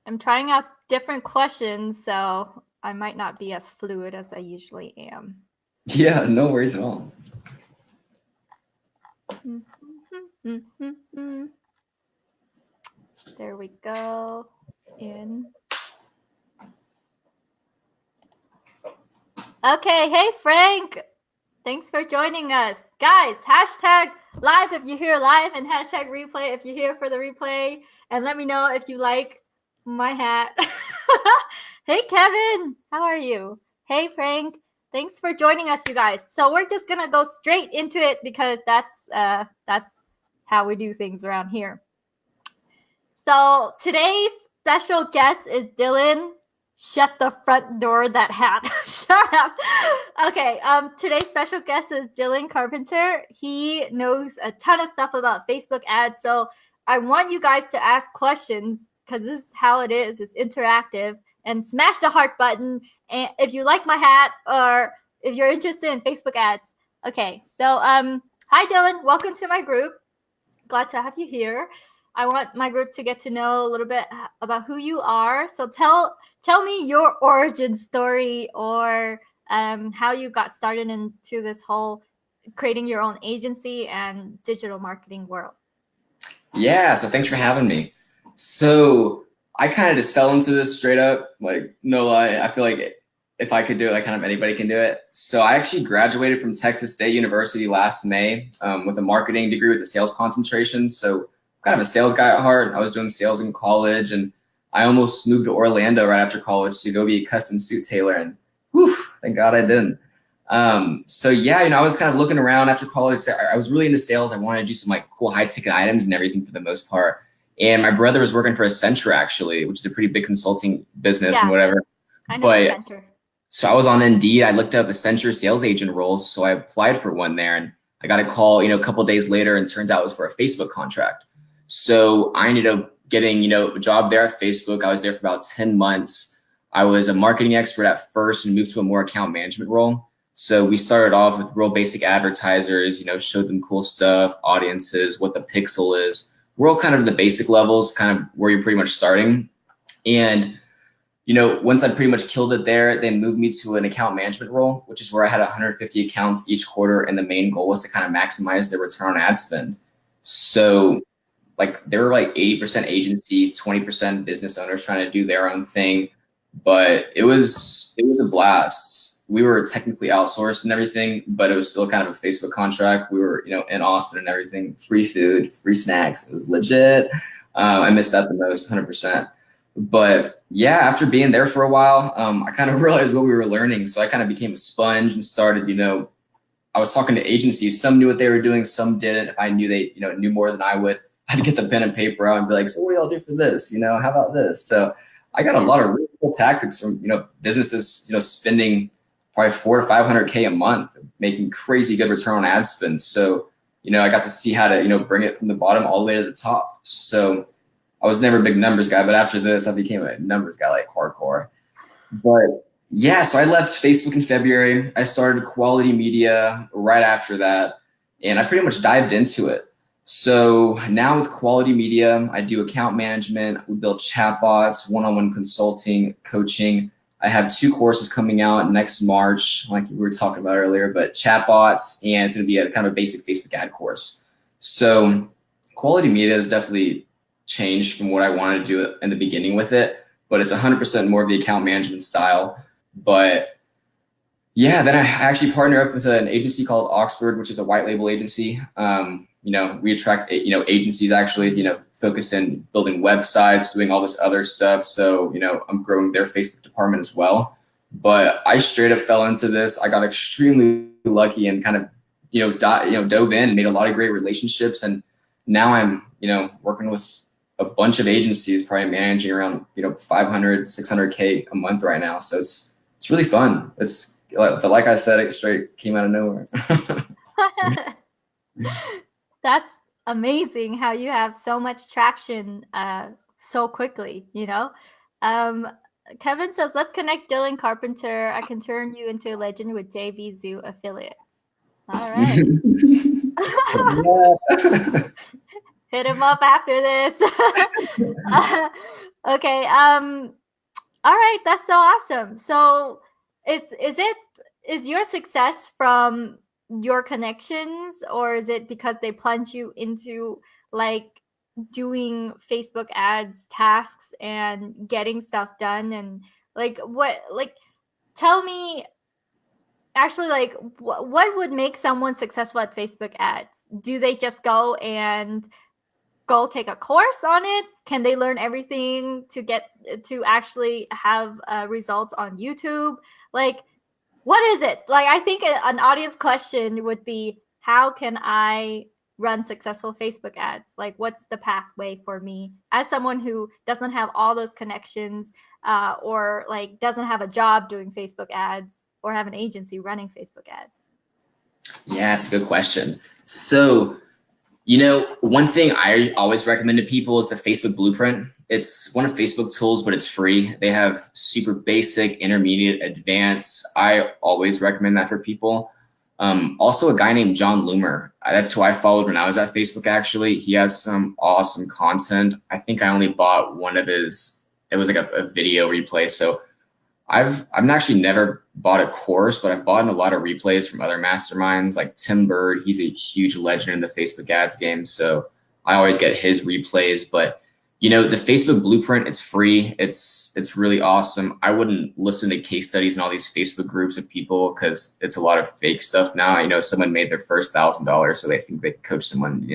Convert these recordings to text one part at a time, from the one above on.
I'm trying out different questions, so I might not be as fluid as I usually am. Yeah, no worries at all. There we go. In. Okay, hey Frank. Thanks for joining us. Guys, hashtag live if you hear live and hashtag replay if you're here for the replay. And let me know if you like my hat. Hey Kevin, how are you? Hey Frank, thanks for joining us, you guys. So we're just gonna go straight into it because that's how we do things around here. So today's special guest is Dylan. Shut the front door, that hat. Shut up. Okay, today's special guest is Dylan Carpenter. He knows a ton of stuff about Facebook ads. So I want you guys to ask questions because this is how it is. It's interactive. And smash the heart button and if you like my hat or if you're interested in Facebook ads. Okay, so hi Dylan, welcome to my group. Glad to have you here. I want my group to get to know a little bit about who you are. So tell me your origin story or how you got started into this whole creating your own agency and digital marketing world. Yeah, so thanks for having me. So I kind of just fell into this straight up, like no lie. I feel like if I could do it, like kind of anybody can do it. So I actually graduated from Texas State University last May with a marketing degree with a sales concentration. So kind of a sales guy at heart. I was doing sales in college, and I almost moved to Orlando right after college to go be a custom suit tailor. And whew, thank God I didn't. So yeah, I was kind of looking around after college. I was really into sales. I wanted to do some like cool high ticket items and everything for the most part. And my brother was working for Accenture actually, which is a pretty big consulting business and whatever. I know But Accenture. so I was on Indeed. I looked up Accenture sales agent roles. So I applied for one there, and I got a call, a couple of days later, and turns out it was for a Facebook contract. So I ended up getting, a job there at Facebook. I was there for about 10 months. I was a marketing expert at first and moved to a more account management role. So we started off with real basic advertisers, showed them cool stuff, audiences, what the pixel is. We're all kind of the basic levels, kind of where you're pretty much starting. And once I pretty much killed it there, they moved me to an account management role, which is where I had 150 accounts each quarter. And the main goal was to kind of maximize their return on ad spend. So like there were like 80% agencies, 20% business owners trying to do their own thing. But it was a blast. We were technically outsourced and everything, but it was still kind of a Facebook contract. We were, in Austin and everything, free food, free snacks. It was legit. I missed that the most, 100%. But yeah, after being there for a while, I kind of realized what we were learning. So I kind of became a sponge and started, I was talking to agencies. Some knew what they were doing, some didn't. If I knew they, knew more than I would, I'd get the pen and paper out and be like, so what do y'all do for this? How about this? So I got a lot of really cool tactics from, businesses, spending probably 400 to 500K a month, making crazy good return on ad spend. So, I got to see how to, bring it from the bottom all the way to the top. So I was never a big numbers guy, but after this, I became a numbers guy, like hardcore. But yeah, so I left Facebook in February. I started Khoality Media right after that, and I pretty much dived into it. So now with Khoality Media, I do account management. We build chatbots, one-on-one consulting, coaching. I have 2 courses coming out next March, like we were talking about earlier, but chatbots, and it's going to be a kind of a basic Facebook ad course. So Khoality Media has definitely changed from what I wanted to do in the beginning with it, but it's 100% more of the account management style. But yeah, then I actually partner up with an agency called Oxford, which is a white label agency. We attract, agencies actually, focus in building websites, doing all this other stuff. So, I'm growing their Facebook department as well. But I straight up fell into this. I got extremely lucky and kind of, dove in and made a lot of great relationships. And now I'm, working with a bunch of agencies, probably managing around, 500, 600K a month right now. So it's really fun. It's like I said, it straight came out of nowhere. That's amazing how you have so much traction so quickly, Kevin says, let's connect Dylan Carpenter. I can turn you into a legend with JV Zoo affiliates. All right. Hit him up after this. Okay. All right. That's so awesome. So, is your success from your connections, or is it because they plunge you into like doing Facebook ads tasks and getting stuff done, and like what like tell me actually like what would make someone successful at Facebook ads? Do they just go take a course on it? Can they learn everything to get to actually have results on YouTube? Like, what is it? Like, I think an audience question would be, how can I run successful Facebook ads? Like, what's the pathway for me as someone who doesn't have all those connections, or like doesn't have a job doing Facebook ads or have an agency running Facebook ads? Yeah, it's a good question. So, one thing I always recommend to people is the Facebook Blueprint. It's one of Facebook tools, but it's free. They have super basic, intermediate, advanced. I always recommend that for people. Also, a guy named John Loomer. That's who I followed when I was at Facebook, actually. He has some awesome content. I think I only bought one of his, it was like a video replay. So I've actually never bought a course, but I've bought a lot of replays from other masterminds like Tim Bird. He's a huge legend in the Facebook ads game, so I always get his replays. But the Facebook Blueprint, it's free. It's really awesome. I wouldn't listen to case studies in all these Facebook groups of people because it's a lot of fake stuff now. Someone made their first $1,000, so they think they can coach someone,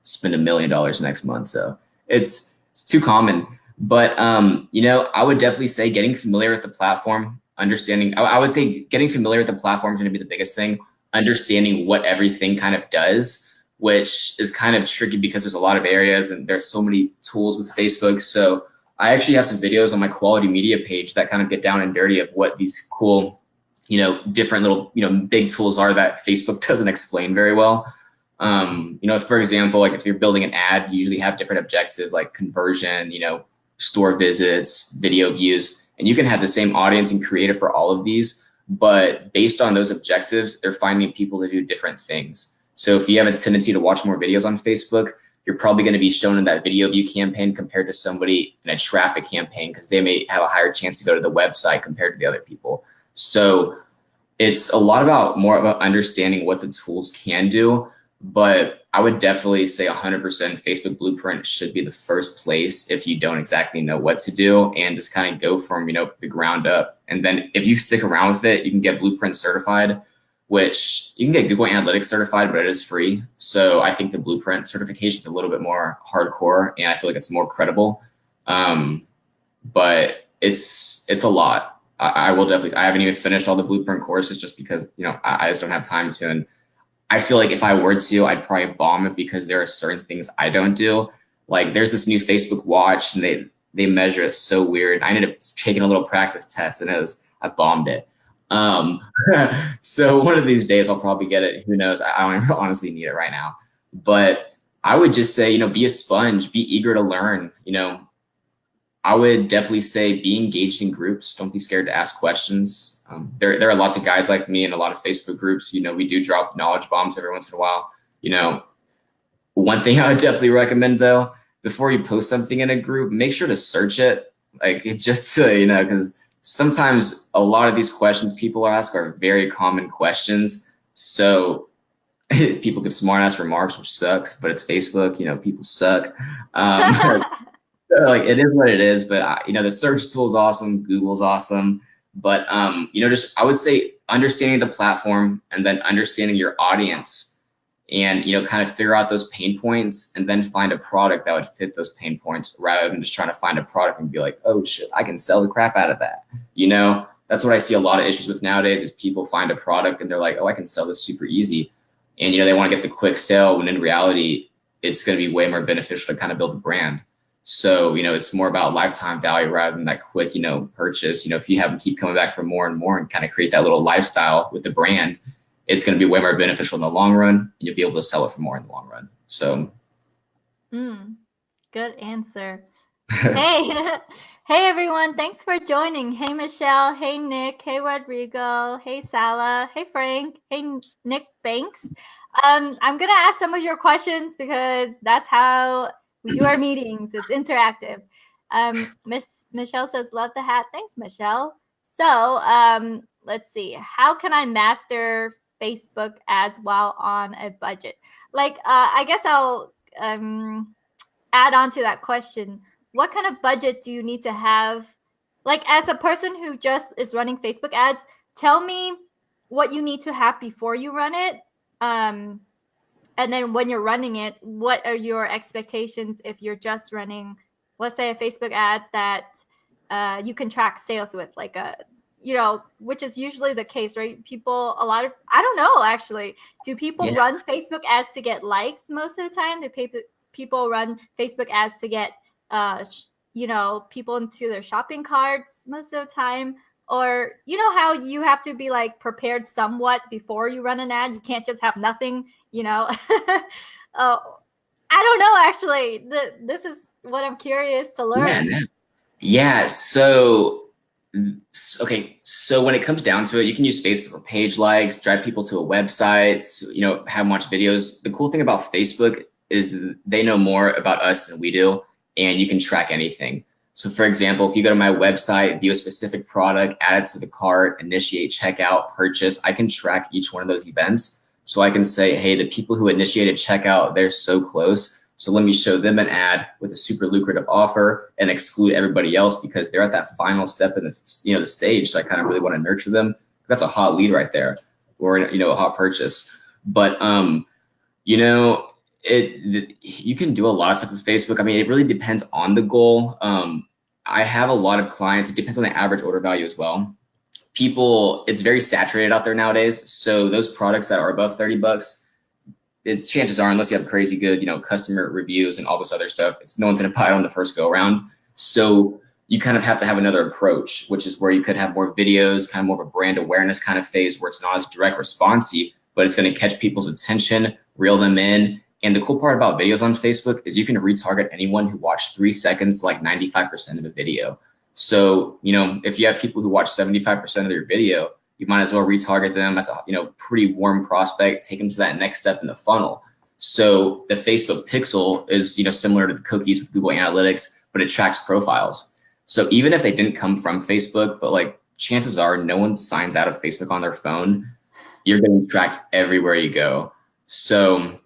spend $1 million next month. So it's too common. But I would definitely say getting familiar with the platform, understanding. I would say getting familiar with the platform is going to be the biggest thing. Understanding what everything kind of does, which is kind of tricky because there's a lot of areas and there's so many tools with Facebook. So I actually have some videos on my Khoality Media page that kind of get down and dirty of what these cool, different little, big tools are that Facebook doesn't explain very well. For example, like if you're building an ad, you usually have different objectives like conversion, store visits, video views, and you can have the same audience and creative for all of these, but based on those objectives, they're finding people to do different things. So if you have a tendency to watch more videos on Facebook, you're probably going to be shown in that video view campaign compared to somebody in a traffic campaign because they may have a higher chance to go to the website compared to the other people. So it's a lot more about understanding what the tools can do. But I would definitely say 100% Facebook Blueprint should be the first place if you don't exactly know what to do, and just kind of go from, the ground up. And then if you stick around with it, you can get Blueprint certified, which you can get Google Analytics certified, but it is free. So I think the Blueprint certification is a little bit more hardcore, and I feel like it's more credible. But it's a lot. I will definitely, I haven't even finished all the Blueprint courses just because, I just don't have time to. And I feel like if I were to, I'd probably bomb it because there are certain things I don't do. Like there's this new Facebook watch and they measure it so weird. I ended up taking a little practice test and I bombed it. So one of these days I'll probably get it. Who knows? I don't even honestly need it right now. But I would just say, be a sponge, be eager to learn. I would definitely say be engaged in groups. Don't be scared to ask questions. There are lots of guys like me in a lot of Facebook groups. We do drop knowledge bombs every once in a while. One thing I would definitely recommend though, before you post something in a group, make sure to search it. Like it just to, because sometimes a lot of these questions people ask are very common questions. So people give smart ass remarks, which sucks, but it's Facebook, people suck. Like it is what it is, but the search tool is awesome. Google's awesome. But, just, I would say understanding the platform and then understanding your audience and, kind of figure out those pain points and then find a product that would fit those pain points rather than just trying to find a product and be like, oh shit, I can sell the crap out of that. That's what I see a lot of issues with nowadays is people find a product and they're like, oh, I can sell this super easy. And, they want to get the quick sale when in reality, it's going to be way more beneficial to kind of build a brand. So, it's more about lifetime value rather than that quick, purchase. If you have them keep coming back for more and more and kind of create that little lifestyle with the brand, it's going to be way more beneficial in the long run. And you'll be able to sell it for more in the long run. So. Good answer. Hey, hey everyone. Thanks for joining. Hey, Michelle. Hey, Nick. Hey, Rodrigo. Hey, Sala. Hey, Frank. Hey, Nick Banks. I'm going to ask some of your questions because that's how we do our meetings. It's interactive. Miss Michelle says, love the hat. Thanks, Michelle. So let's see. How can I master Facebook ads while on a budget? Like, I guess I'll add on to that question. What kind of budget do you need to have? Like, as a person who just is running Facebook ads, tell me what you need to have before you run it. And then when you're running it, what are your expectations if you're just running, let's say, a Facebook ad that you can track sales with, like a, you know, which is usually the case, right? People, a lot of, I don't know, actually, do people run Facebook ads to get likes most of the time? Do people run Facebook ads to get, you know, people into their shopping carts most of the time? Or, you know, how you have to be like prepared somewhat before you run an ad? You can't just have nothing, you know. I don't know, actually. This is what I'm curious to learn. Yeah. So, okay. So when it comes down to it, you can use Facebook for page likes, drive people to a website, you know, have them watch videos. The cool thing about Facebook is they know more about us than we do, and you can track anything. So for example, if you go to my website, view a specific product, add it to the cart, initiate checkout, purchase, I can track each one of those events. So I can say, hey, the people who initiated checkout, they're so close. So let me show them an ad with a super lucrative offer and exclude everybody else because they're at that final step in the, you know, the stage. So I kind of really want to nurture them. That's a hot lead right there, or, you know, a hot purchase. But, you know, you can do a lot of stuff with Facebook. I mean, it really depends on the goal. I have a lot of clients. It depends on the average order value as well. People, it's very saturated out there nowadays. So those products that are above 30 bucks, it's chances are, unless you have crazy good, you know, customer reviews and all this other stuff, no one's going to buy it on the first go around. So you kind of have to have another approach, which is where you could have more videos, kind of more of a brand awareness kind of phase where it's not as direct responsive, but it's going to catch people's attention, reel them in. And the cool part about videos on Facebook is you can retarget anyone who watched 3 seconds, like 95% of the video. So, you know, if you have people who watch 75% of your video, you might as well retarget them. That's a, you know, pretty warm prospect, take them to that next step in the funnel. So the Facebook pixel is, you know, similar to the cookies with Google Analytics, but it tracks profiles. So even if they didn't come from Facebook, but like chances are no one signs out of Facebook on their phone, you're getting tracked everywhere you go. So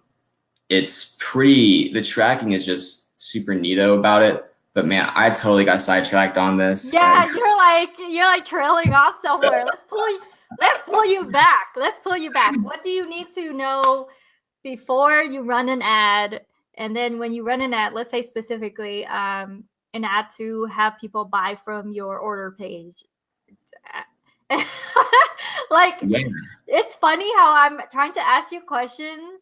it's pretty, the tracking is just super neato about it. But man, I totally got sidetracked on this. Yeah, you're like trailing off somewhere. Let's pull you back. Let's pull you back. What do you need to know before you run an ad? And then when you run an ad, let's say specifically an ad to have people buy from your order page. Like, it's funny how I'm trying to ask you questions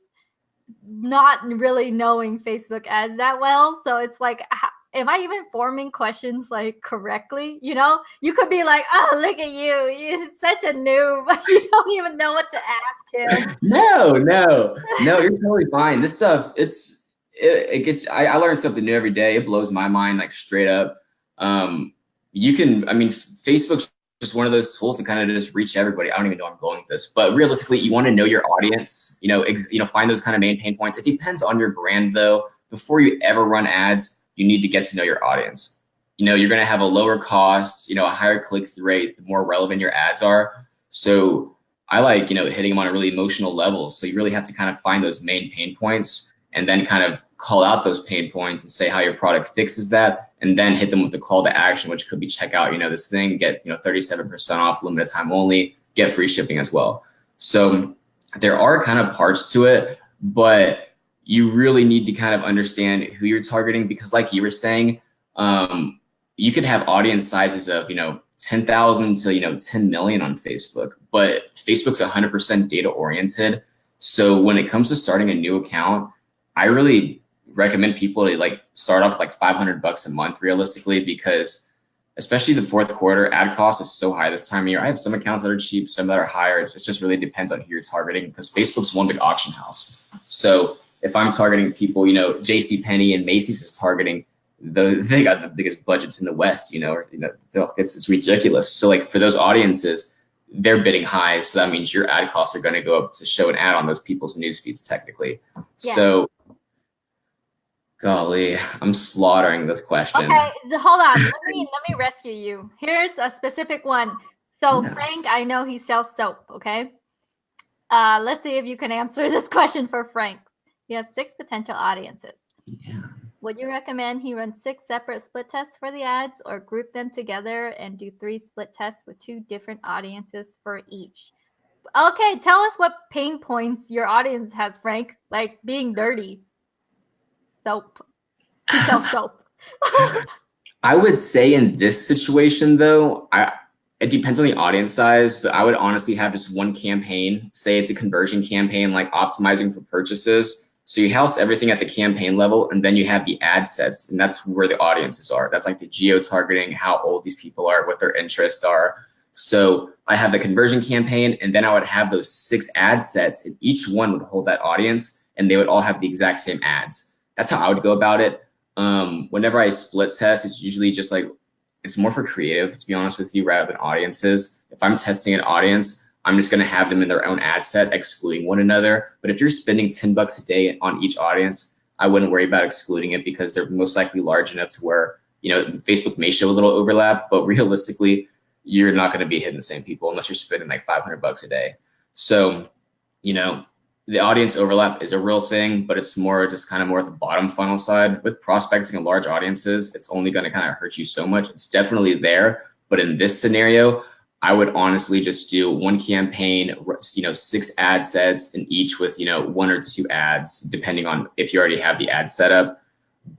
not really knowing Facebook ads that well. So it's like, am I even forming questions like correctly? You know, you could be like, oh, look at you. You're such a noob. You don't even know what to ask him. No, you're totally fine. This stuff, it gets, I learn something new every day. It blows my mind, like straight up. You can, I mean, Facebook's just one of those tools to kind of just reach everybody. I don't even know where I'm going with this, but realistically, you want to know your audience, you know, find those kind of main pain points. It depends on your brand though. Before you ever run ads, you need to get to know your audience. You know, you're going to have a lower cost, you know, a higher click-through rate, the more relevant your ads are. So I like, you know, hitting them on a really emotional level. So you really have to kind of find those main pain points and then kind of call out those pain points and say how your product fixes that, and then hit them with the call to action, which could be check out, you know, this thing, get, you know, 37% off, limited time only, get free shipping as well. So there are kind of parts to it, but you really need to kind of understand who you're targeting, because like you were saying, you could have audience sizes of, you know, 10,000 to, you know, 10 million on Facebook, but Facebook's 100% data oriented. So when it comes to starting a new account, I really recommend people to like start off like $500 a month realistically, because especially the fourth quarter, ad cost is so high this time of year. I have some accounts that are cheap, some that are higher. It just really depends on who you're targeting, because Facebook's one big auction house. So if I'm targeting people, you know, JCPenney and Macy's is targeting, they got the biggest budgets in the West, you know, or, you know, it's ridiculous. So like for those audiences, they're bidding high. So that means your ad costs are going to go up to show an ad on those people's news feeds technically. Yeah. So Golly, I'm slaughtering this question. Okay, hold on. Let me rescue you. Here's a specific one. So Yeah. Frank, I know he sells soap. Okay. Let's see if you can answer this question for Frank. He has 6 potential audiences. Yeah. Would you recommend he run 6 separate split tests for the ads, or group them together and do 3 split tests with 2 different audiences for each? Okay, tell us what pain points your audience has, Frank. Like being dirty. Soap. He sells soap. I would say in this situation though, it depends on the audience size, but I would honestly have just one campaign. Say it's a conversion campaign, like optimizing for purchases. So you house everything at the campaign level, and then you have the ad sets, and that's where the audiences are. That's like the geo targeting, how old these people are, what their interests are. So I have the conversion campaign, and then I would have those 6 ad sets, and each one would hold that audience, and they would all have the exact same ads. That's how I would go about it. Whenever I split test, it's usually just like, it's more for creative, to be honest with you, rather than audiences. If I'm testing an audience, I'm just going to have them in their own ad set, excluding one another. But if you're spending $10 a day on each audience, I wouldn't worry about excluding it, because they're most likely large enough to where, Facebook may show a little overlap, but realistically, you're not going to be hitting the same people unless you're spending like $500 a day. So, the audience overlap is a real thing, but it's more just kind of more at the bottom funnel side. With prospecting in large audiences, it's only going to kind of hurt you so much. It's definitely there, but in this scenario, I would honestly just do one campaign, 6 ad sets, and each with 1 or 2 ads, depending on if you already have the ad set up.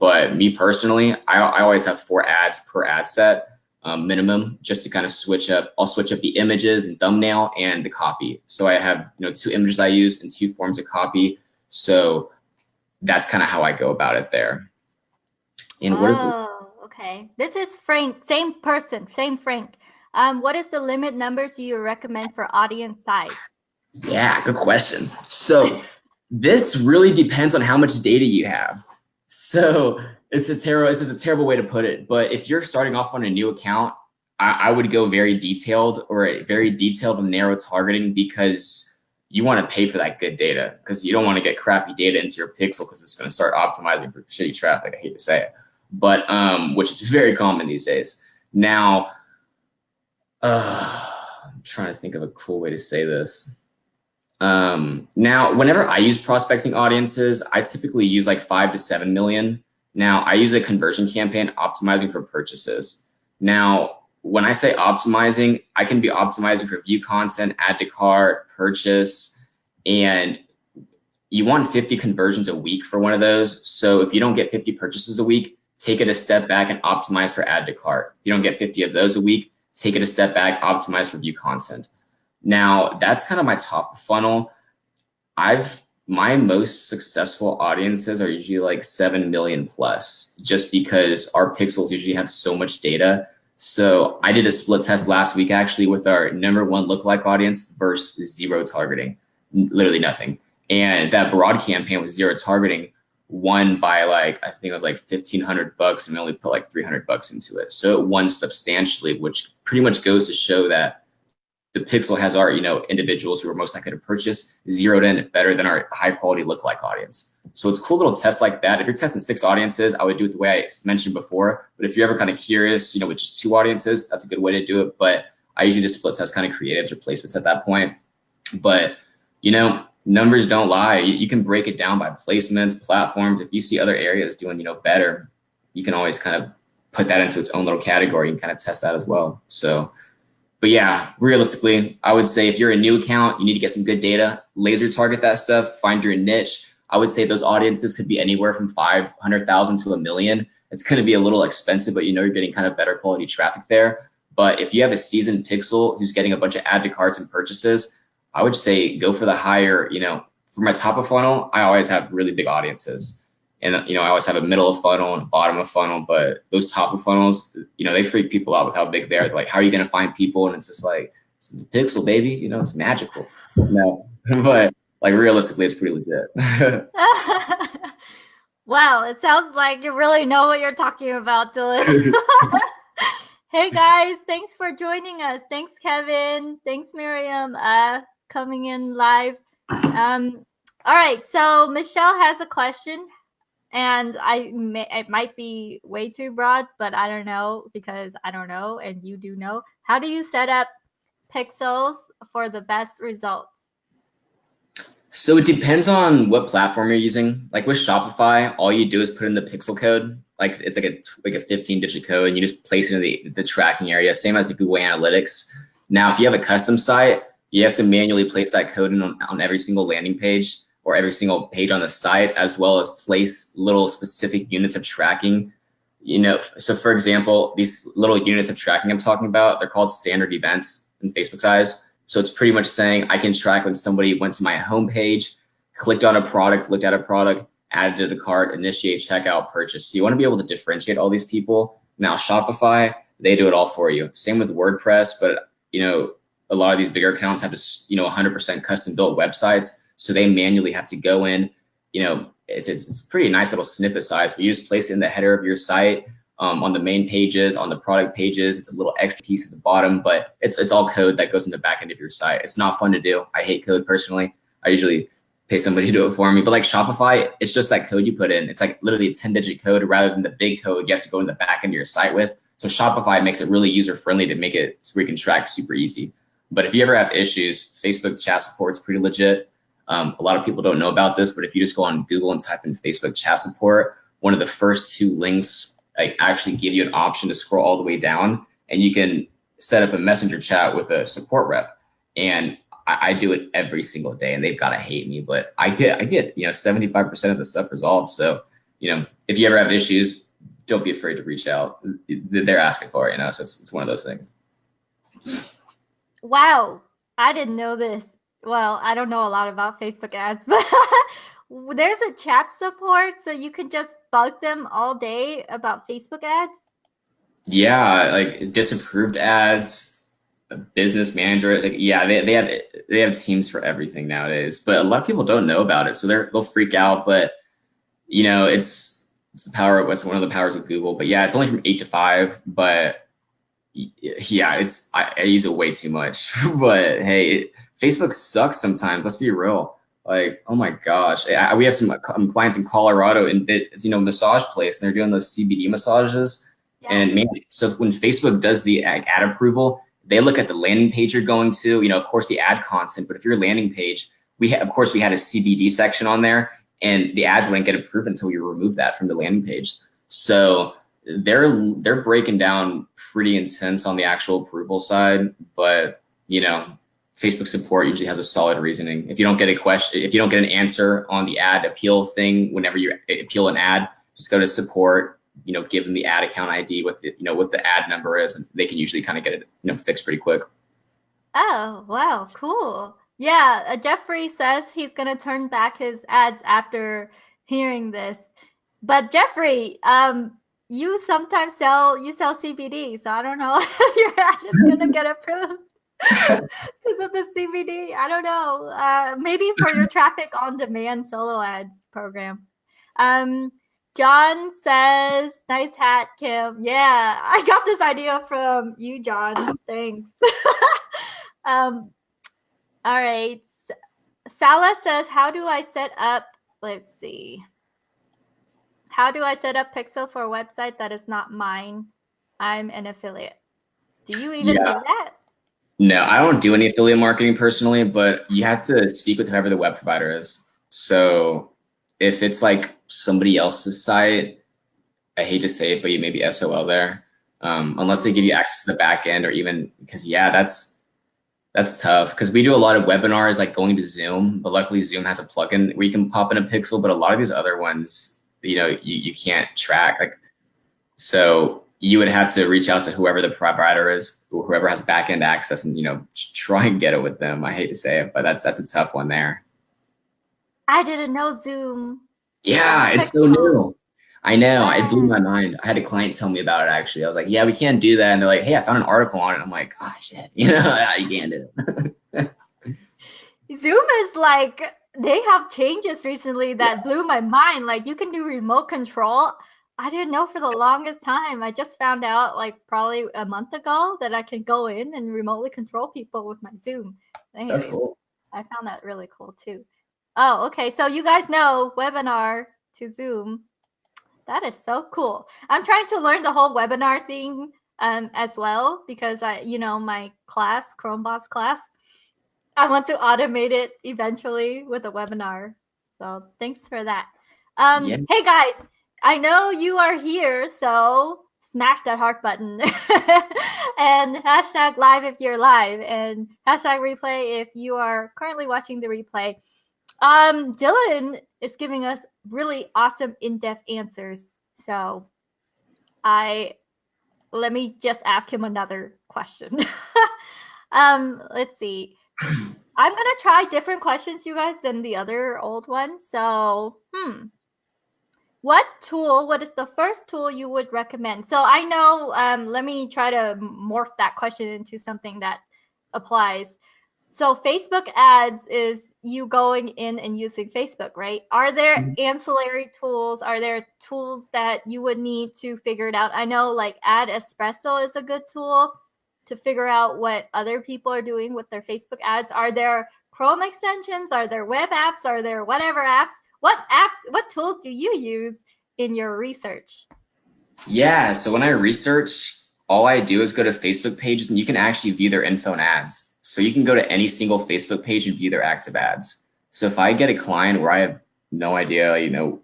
But me personally, I always have 4 ads per ad set. Minimum, just to kind of switch up. I'll switch up the images and thumbnail and the copy. So I have 2 images I use and 2 forms of copy. So that's kind of how I go about it there. And Okay. This is Frank, same person, same Frank. What is the limit numbers you recommend for audience size? Yeah, good question. So this really depends on how much data you have. So this is a terrible way to put it. But if you're starting off on a new account, I would go very detailed and narrow targeting, because you want to pay for that good data, because you don't want to get crappy data into your pixel, because it's going to start optimizing for shitty traffic. I hate to say it, but which is very common these days. Now, I'm trying to think of a cool way to say this. Now, whenever I use prospecting audiences, I typically use like 5 to 7 million. Now, I use a conversion campaign optimizing for purchases. Now, when I say optimizing, I can be optimizing for view content, add to cart, purchase, and you want 50 conversions a week for one of those. So if you don't get 50 purchases a week, take it a step back and optimize for add to cart. If you don't get 50 of those a week, take it a step back, optimize for view content. Now, that's kind of my top funnel. My most successful audiences are usually like 7 million plus, just because our pixels usually have so much data. So I did a split test last week actually with our #1 lookalike audience versus 0 targeting, literally nothing. And that broad campaign with 0 targeting won by like, I think it was like $1,500, and we only put like $300 into it. So it won substantially, which pretty much goes to show that the pixel has our, individuals who are most likely to purchase zeroed in better than our high quality lookalike audience. So it's a cool little test like that. If you're testing 6 audiences, I would do it the way I mentioned before. But if you're ever kind of curious, with just 2 audiences, that's a good way to do it. But I usually just split test kind of creatives or placements at that point. But, numbers don't lie. You can break it down by placements, platforms. If you see other areas doing, better, you can always kind of put that into its own little category and kind of test that as well. So, but yeah, realistically, I would say if you're a new account, you need to get some good data, laser target that stuff, find your niche. I would say those audiences could be anywhere from 500,000 to 1 million. It's going to be a little expensive, but you're getting kind of better quality traffic there. But if you have a seasoned pixel who's getting a bunch of add to carts and purchases, I would say go for the higher, for my top of funnel, I always have really big audiences. And, I always have a middle of funnel and a bottom of funnel, but those top of funnels, they freak people out with how big they are. They're like, how are you going to find people? And it's just like, it's the pixel, baby. It's magical. No, but like realistically, it's pretty legit. Wow, it sounds like you really know what you're talking about, Dylan. Hey guys, thanks for joining us. Thanks, Kevin. Thanks, Miriam, coming in live. All right, so Michelle has a question. And it might be way too broad, but I don't know because I don't know and you do know. How do you set up pixels for the best results? So it depends on what platform you're using. Like with Shopify, all you do is put in the pixel code. Like it's like a 15-digit code, and you just place it in the tracking area. Same as the Google Analytics. Now, if you have a custom site, you have to manually place that code in on every single landing page or every single page on the site, as well as place little specific units of tracking. So for example, these little units of tracking I'm talking about, they're called standard events in Facebook's eyes. So it's pretty much saying I can track when somebody went to my homepage, clicked on a product, looked at a product, added to the cart, initiate checkout, purchase. So you want to be able to differentiate all these people. Now Shopify, they do it all for you. Same with WordPress, but a lot of these bigger accounts have just 100% custom built websites, so they manually have to go in. It's pretty nice little snippet size, but you just place it in the header of your site. On the main pages, on the product pages, it's a little extra piece at the bottom, but it's all code that goes in the back end of your site. It's not fun to do. I hate code personally. I usually pay somebody to do it for me. But like Shopify, it's just that code you put in. It's like literally a 10-digit code rather than the big code you have to go in the back end of your site with. So Shopify makes it really user-friendly to make it so we can track super easy. But if you ever have issues, Facebook chat support is pretty legit. A lot of people don't know about this, but if you just go on Google and type in Facebook chat support, one of the first two links actually give you an option to scroll all the way down, and you can set up a messenger chat with a support rep. And I do it every single day, and they've got to hate me, but I get 75% of the stuff resolved. So if you ever have issues, don't be afraid to reach out. They're asking for it, so it's one of those things. Wow, I didn't know this. Well, I don't know a lot about Facebook ads, but there's a chat support, so you can just bug them all day about Facebook ads. Yeah, like disapproved ads, a business manager. Like, yeah, they have teams for everything nowadays. But a lot of people don't know about it, so they'll freak out. But it's the power. It's one of the powers of Google. But yeah, it's only from 8 to 5. But yeah, I use it way too much. But hey, Facebook sucks sometimes. Let's be real. Like, oh my gosh, we have some clients in Colorado, and it's massage place, and they're doing those CBD massages. Yeah. And maybe, so when Facebook does the ad approval, they look at the landing page you're going to, of course the ad content, but if your landing page, of course we had a CBD section on there, and the ads wouldn't get approved until you remove that from the landing page. So they're breaking down pretty intense on the actual approval side, but Facebook support usually has a solid reasoning. If you don't get an answer on the ad appeal thing, whenever you appeal an ad, just go to support, give them the ad account ID, what the ad number is, and they can usually kind of get it, fixed pretty quick. Oh, wow. Cool. Yeah. Jeffrey says he's going to turn back his ads after hearing this. But Jeffrey, you sometimes sell CBD, so I don't know if your ad is going to get approved. Because of the CBD, I don't know. Maybe for your traffic on demand solo ads program. John says, "Nice hat, Kim." Yeah, I got this idea from you, John. Thanks. All right. Sala says, "How do I set up?" Let's see. How do I set up Pixel for a website that is not mine? I'm an affiliate. Do you even do that? No, I don't do any affiliate marketing personally, but you have to speak with whoever the web provider is. So if it's like somebody else's site, I hate to say it, but you may be SOL there. Unless they give you access to the back end, or even because that's tough, because we do a lot of webinars like going to Zoom, but luckily Zoom has a plugin where you can pop in a pixel, but a lot of these other ones, you can't track. Like, so you would have to reach out to whoever the provider is, or whoever has back-end access, and try and get it with them. I hate to say it, but that's a tough one there. I didn't know Zoom. Yeah, it's so new. I know. It blew my mind. I had a client tell me about it, actually. I was like, yeah, we can't do that. And they're like, hey, I found an article on it. I'm like, oh, shit. You can't do it. Zoom is like, they have changes recently that blew my mind. Like, you can do remote control. I didn't know for the longest time. I just found out like probably a month ago that I can go in and remotely control people with my Zoom. Anyways, that's cool. I found that really cool too. Oh, okay. So you guys know webinar to Zoom. That is so cool. I'm trying to learn the whole webinar thing as well because my class, Chromebox class, I want to automate it eventually with a webinar. So thanks for that. Yeah. Hey guys, I know you are here, so smash that heart button and hashtag live if you're live and hashtag replay if you are currently watching the replay. Dylan is giving us really awesome in-depth answers. So let me just ask him another question. Let's see. I'm gonna try different questions, you guys, than the other old ones. So, what is the first tool you would recommend? So I know, let me try to morph that question into something that applies. So Facebook ads is you going in and using Facebook, right? Are there ancillary tools? Are there tools that you would need to figure it out? I know like Ad Espresso is a good tool to figure out what other people are doing with their Facebook ads. Are there Chrome extensions? Are there web apps? Are there whatever apps? What tools do you use in your research? Yeah, so when I research, all I do is go to Facebook pages and you can actually view their info and ads. So you can go to any single Facebook page and view their active ads. So if I get a client where I have no idea,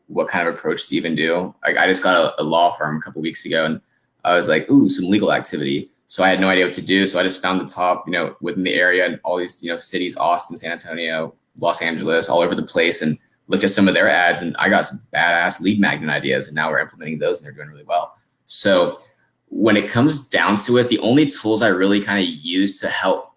what kind of approach to even do, I just got a law firm a couple weeks ago and I was like, ooh, some legal activity. So I had no idea what to do. So I just found the top, within the area and all these, cities, Austin, San Antonio, Los Angeles, all over the place, and looked at some of their ads, and I got some badass lead magnet ideas, and now we're implementing those and they're doing really well. So when it comes down to it, the only tools I really kind of use to help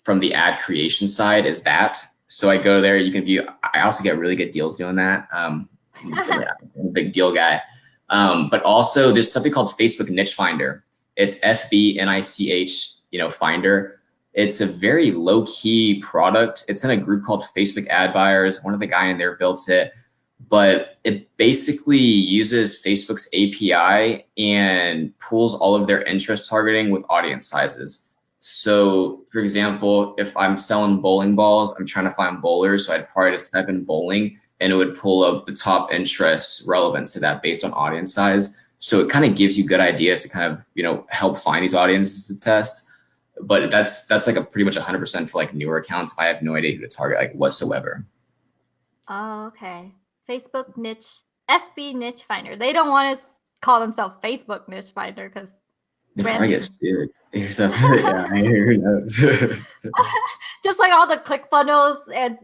from the ad creation side is that. So I go there, you can view, I also get really good deals doing that. I'm a big deal guy. But also there's something called Facebook Niche Finder. It's FBNICH, Finder. It's a very low key product. It's in a group called Facebook Ad Buyers. One of the guys in there built it, but it basically uses Facebook's API and pulls all of their interest targeting with audience sizes. So for example, if I'm selling bowling balls, I'm trying to find bowlers. So I'd probably just type in bowling and it would pull up the top interests relevant to that based on audience size. So it kind of gives you good ideas to kind of, help find these audiences to test. But that's like a pretty much 100% for like newer accounts. I have no idea who to target like whatsoever. Oh, okay. Facebook niche, FB niche finder. They don't want to call themselves Facebook niche finder because they probably get scared. Yeah, who knows? Just like all the ClickFunnels and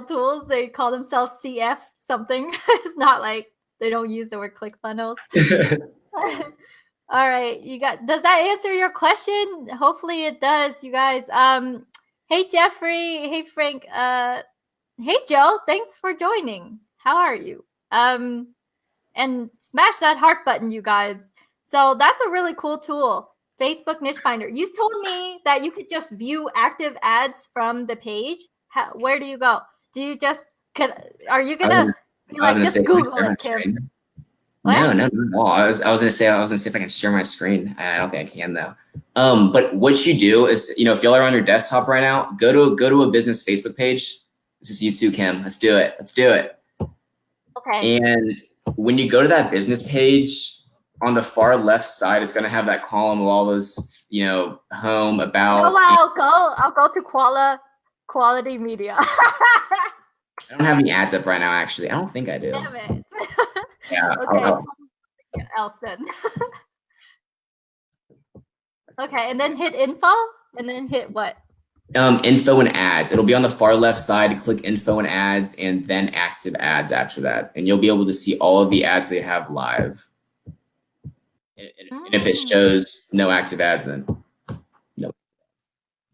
tools, they call themselves CF something. It's not like they don't use the word ClickFunnels. All right, does that answer your question? Hopefully it does, you guys. Hey Jeffrey, hey Frank, hey Joe, thanks for joining. How are you? And smash that heart button, you guys. So that's a really cool tool, Facebook Niche Finder. You told me that you could just view active ads from the page. Where do you go? Do you just are you gonna be like just Google it, Kim? No. I was gonna say if I can share my screen. I don't think I can though. But what you do is, if y'all are on your desktop right now, go to a business Facebook page. This is you too, Kim. Let's do it. Okay. And when you go to that business page, on the far left side, it's gonna have that column of all those, home, about. Oh, I'll go to Khoality Media. I don't have any ads up right now, actually. I don't think I do. Damn it. Yeah. Okay. Elson. Okay, and then hit info, and then hit what? Info and ads. It'll be on the far left side. Click info and ads, and then active ads after that, and you'll be able to see all of the ads they have live. And if it shows no active ads, then no.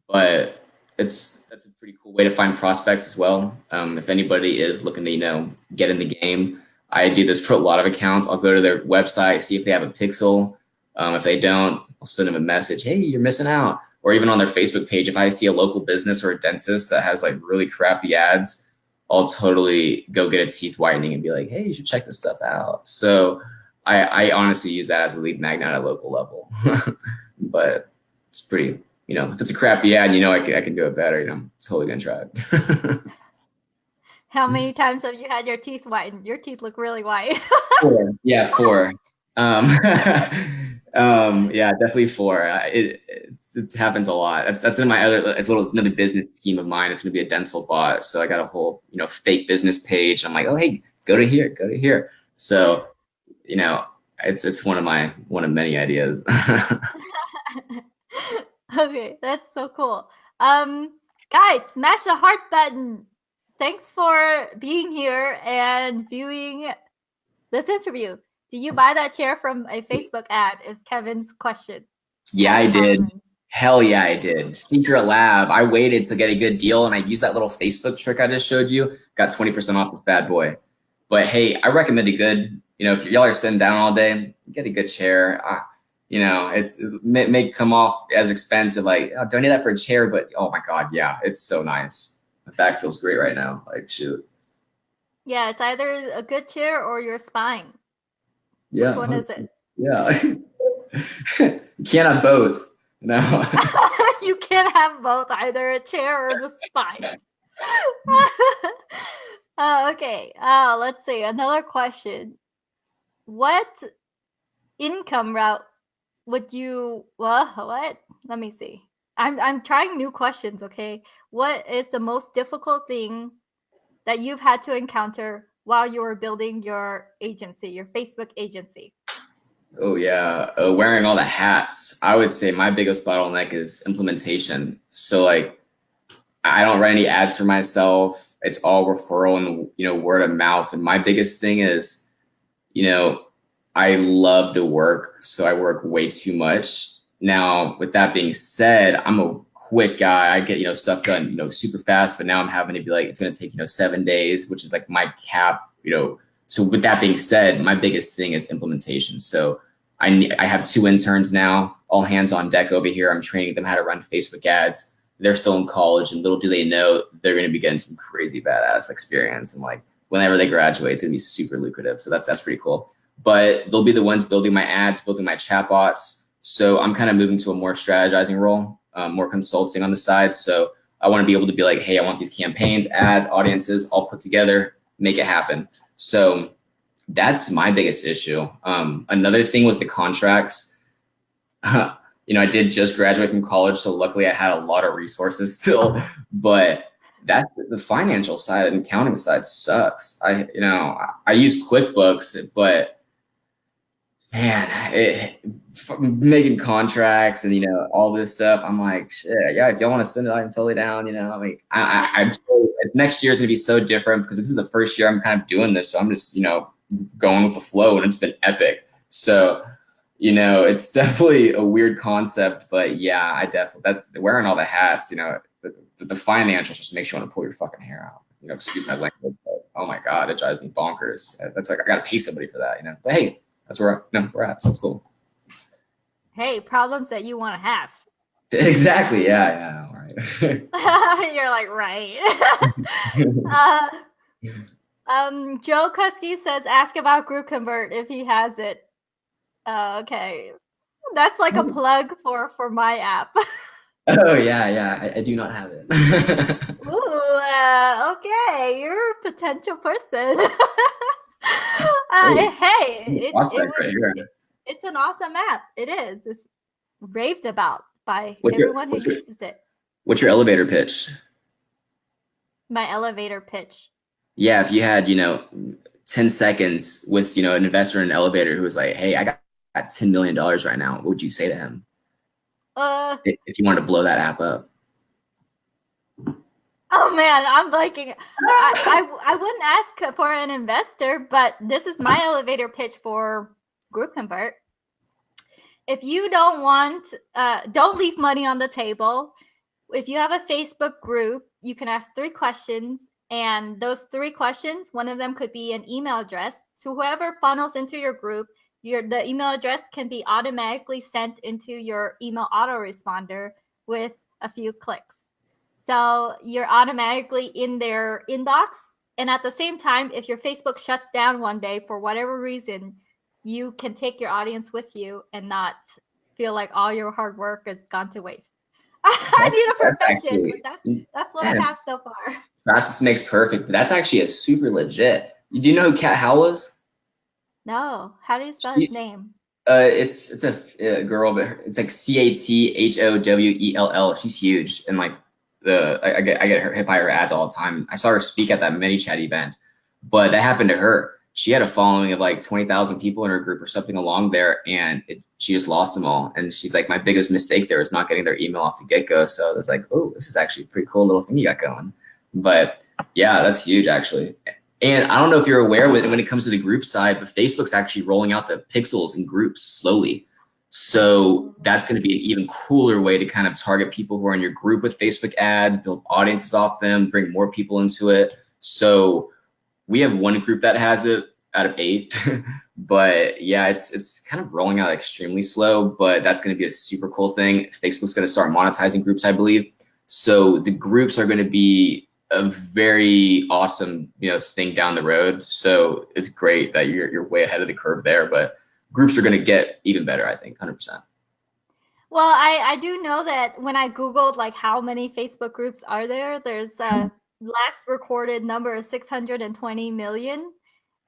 But that's a pretty cool way to find prospects as well. If anybody is looking to get in the game, I do this for a lot of accounts. I'll go to their website, see if they have a pixel. If they don't, I'll send them a message. Hey, you're missing out. Or even on their Facebook page, if I see a local business or a dentist that has like really crappy ads, I'll totally go get a teeth whitening and be like, hey, you should check this stuff out. So I honestly use that as a lead magnet at a local level. But it's pretty, if it's a crappy ad, I can do it better, I'm totally gonna try it. How many times have you had your teeth whitened? Your teeth look really white. 4. Yeah, 4. Yeah, definitely 4. It happens a lot. That's in my other, it's another business scheme of mine. It's gonna be a dental bot. So I got a whole, fake business page. I'm like, oh hey, go to here. So, it's one of many ideas. Okay, that's so cool. Guys, smash the heart button. Thanks for being here and viewing this interview. Do you buy that chair from a Facebook ad? Is Kevin's question. Yeah, I did. Harmon. Hell yeah, I did. Secret Lab. I waited to get a good deal, and I used that little Facebook trick I just showed you. Got 20% off this bad boy. But hey, I recommend a good. If y'all are sitting down all day, get a good chair. It may come off as expensive. Like, oh, do I need that for a chair? But oh my god, yeah, it's so nice. My back feels great right now. Like, shoot. Yeah, it's either a good chair or your spine. Yeah. Which one is it? Yeah. You can't have both. No. You can't have both, either a chair or the spine. Okay. Let's see. Another question. What income route would you? What? Let me see. I'm trying new questions. Okay. What is the most difficult thing that you've had to encounter while you were building your agency, your Facebook agency? Oh yeah, wearing all the hats. I would say my biggest bottleneck is implementation. So like, I don't write any ads for myself. It's all referral and word of mouth. And my biggest thing is, I love to work, so I work way too much. Now, with that being said, I'm a quick guy. I get stuff done super fast. But now I'm having to be like, it's going to take 7 days, which is like my cap. So with that being said, my biggest thing is implementation. So I have 2 interns now, all hands on deck over here. I'm training them how to run Facebook ads. They're still in college, and little do they know they're going to be getting some crazy badass experience. And like whenever they graduate, it's going to be super lucrative. So that's pretty cool. But they'll be the ones building my ads, building my chatbots. So I'm kind of moving to a more strategizing role, more consulting on the side. So I want to be able to be like, hey, I want these campaigns, ads, audiences all put together, make it happen. So that's my biggest issue. Another thing was the contracts. I did just graduate from college, so luckily I had a lot of resources still, but that's the financial side and accounting side sucks. I use QuickBooks, but man, making contracts and all this stuff, I'm like, shit, yeah, if y'all want to send it, I'm totally down. I'm it's next year's gonna be so different because this is the first year I'm kind of doing this, so I'm just going with the flow, and it's been epic. So it's definitely a weird concept, but yeah, that's wearing all the hats. The financials just makes you want to pull your fucking hair out. Excuse my language, but oh my god, it drives me bonkers. That's like I gotta pay somebody for that. But hey, that's where we're at. So it's cool. Hey, problems that you want to have. Exactly. Yeah. All right. You're like, right. Joe Kusky says, ask about Group Convert if he has it. Okay. That's like a plug for my app. Oh yeah. I do not have it. Ooh, okay. You're a potential person. Hey, it's an awesome app. It is. It's raved about by everyone who uses it. What's your elevator pitch? My elevator pitch. Yeah, if you had 10 seconds with an investor in an elevator who was like, hey, I got $10 million right now, what would you say to him? If you wanted to blow that app up. Oh man, I'm liking. I wouldn't ask for an investor, but this is my elevator pitch for Group Convert. If you don't leave money on the table. If you have a Facebook group, you can ask 3 questions, and those 3 questions, one of them could be an email address. So whoever funnels into your group, the email address can be automatically sent into your email autoresponder with a few clicks. So you're automatically in their inbox. And at the same time, if your Facebook shuts down one day for whatever reason, you can take your audience with you and not feel like all your hard work has gone to waste. I need to perfect it, but that's what I have so far. Practice makes perfect, but that's actually a super legit. You do know who Cat Howell was? No. How do you spell his name? It's a girl, but it's like Cathowell. She's huge, and like I get her hit by her ads all the time. I saw her speak at that ManyChat event, but that happened to her. She had a following of like 20,000 people in her group or something along there, and she just lost them all. And she's like, my biggest mistake there is not getting their email off the get go. So it's like, oh, this is actually a pretty cool little thing you got going. But yeah, that's huge actually. And I don't know if you're aware when it comes to the group side, but Facebook's actually rolling out the pixels in groups slowly. So that's going to be an even cooler way to kind of target people who are in your group with Facebook ads, build audiences off them, bring more people into it. So we have one group that has it out of 8, but yeah, it's kind of rolling out extremely slow, but that's going to be a super cool thing. Facebook's going to start monetizing groups, I believe. So the groups are going to be a very awesome, thing down the road. So it's great that you're way ahead of the curve there, but groups are going to get even better, I think, 100%. Well, I do know that when I Googled like how many Facebook groups are there, there's a last recorded number of 620 million.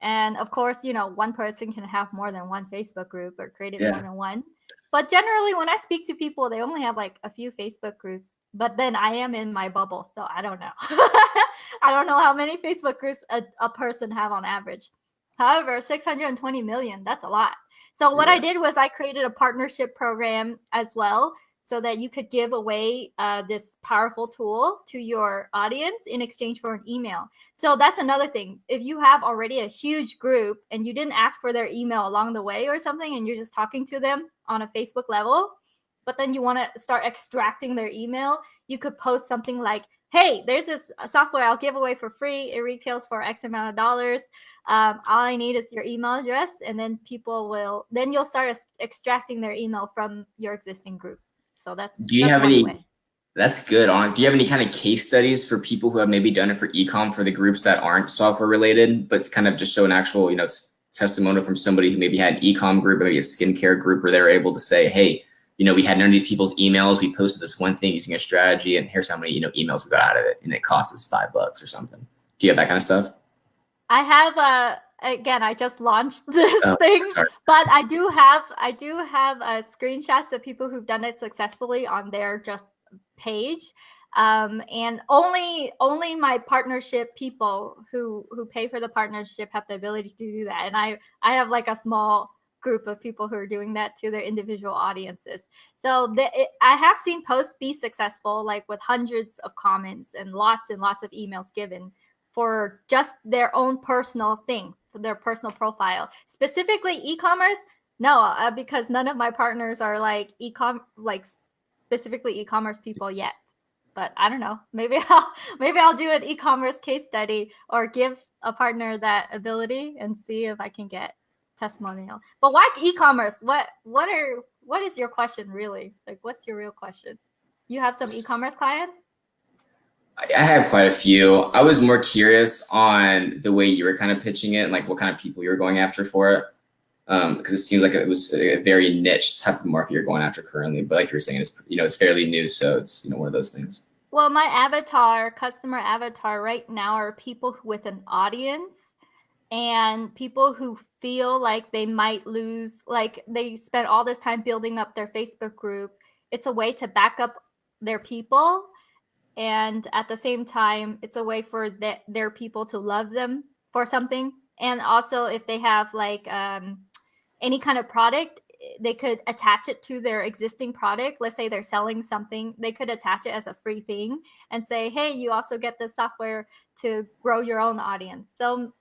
And of course, one person can have more than one Facebook group or create more than one. But generally, when I speak to people, they only have like a few Facebook groups. But then I am in my bubble, so I don't know. I don't know how many Facebook groups a person have on average. However, 620 million, that's a lot. So what I did was I created a partnership program as well so that you could give away this powerful tool to your audience in exchange for an email. So that's another thing. If you have already a huge group and you didn't ask for their email along the way or something, and you're just talking to them on a Facebook level, but then you want to start extracting their email, you could post something like, hey, there's this software I'll give away for free. It retails for X amount of dollars. All I need is your email address. And then then you'll start extracting their email from your existing group. So that's way. That's good. Do you have any kind of case studies for people who have maybe done it for e-com for the groups that aren't software related, but it's kind of just show an actual, testimonial from somebody who maybe had an e-com group, maybe a skincare group, where they were able to say, hey, we had none of these people's emails. We posted this one thing using a strategy, and here's how many, emails we got out of it, and it cost us $5 or something. Do you have that kind of stuff? I have again, I just launched this thing, but I do have screenshots of people who've done it successfully on their just page. And only my partnership people who pay for the partnership have the ability to do that. And I have like a small group of people who are doing that to their individual audiences. So I have seen posts be successful, like with hundreds of comments and lots of emails given for just their own personal thing, for their personal profile. Specifically e-commerce, no, because none of my partners are like specifically e-commerce people yet. But I don't know. Maybe I'll do an e-commerce case study or give a partner that ability and see if I can get testimonial. But why e-commerce? What is your question really? Like, what's your real question? You have some e-commerce clients? I have quite a few. I was more curious on the way you were kind of pitching it and like what kind of people you were going after for it. Because it seems like it was a very niche type of market you're going after currently. But like you were saying, it's fairly new, so it's one of those things. Well, my customer avatar right now are people with an audience and people who feel like they might lose, like they spent all this time building up their Facebook group. It's a way to back up their people. And at the same time, it's a way for their people to love them for something. And also if they have like any kind of product, they could attach it to their existing product. Let's say they're selling something, they could attach it as a free thing and say, hey, you also get this software to grow your own audience. So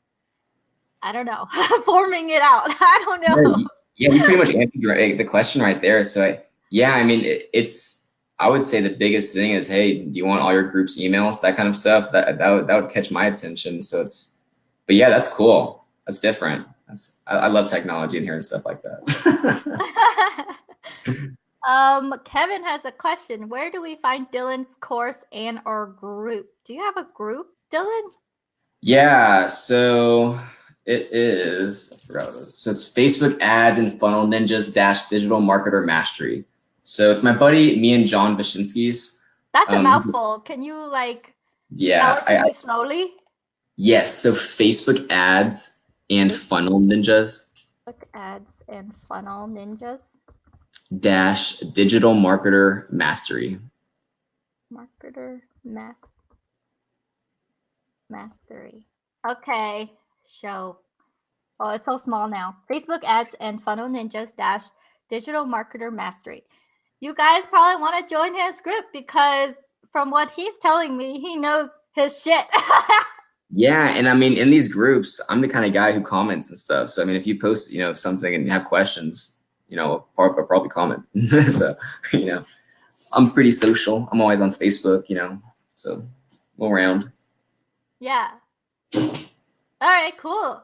I don't know, forming it out. I don't know. Yeah, we pretty much answered the question right there. So yeah, I mean, I would say the biggest thing is, hey, do you want all your group's emails, that kind of stuff? That would catch my attention. So but yeah, that's cool. That's different. I love technology and hearing stuff like that. Kevin has a question. Where do we find Dylan's course and or group? Do you have a group, Dylan? Yeah, so it is, I forgot what it was. So it's Facebook Ads and Funnel Ninjas - Digital Marketer Mastery. So it's my buddy, me and John Wyszynski's. That's a mouthful. Can you Tell Yeah, it to me slowly. yes. So Facebook ads and funnel ninjas Facebook ads and funnel ninjas. dash digital marketer mastery. Marketer mastery. Okay, show. Oh, it's so small now. Facebook ads and funnel ninjas dash digital marketer mastery. You guys probably want to join his group because from what he's telling me, he knows his shit. Yeah, and I mean, in these groups, I'm the kind of guy who comments and stuff. So I mean, if you post, something and you have questions, I'll probably comment. So, I'm pretty social. I'm always on Facebook, so I'm around. Yeah. All right, cool.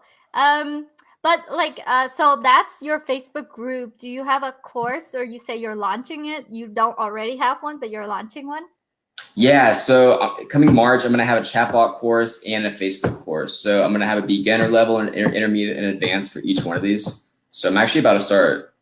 But like, so that's your Facebook group. Do you have a course, or you say you're launching it? You don't already have one, but you're launching one? Yeah, so coming March, I'm going to have a chatbot course and a Facebook course. So I'm going to have a beginner level and intermediate and advanced for each one of these. So I'm actually about to start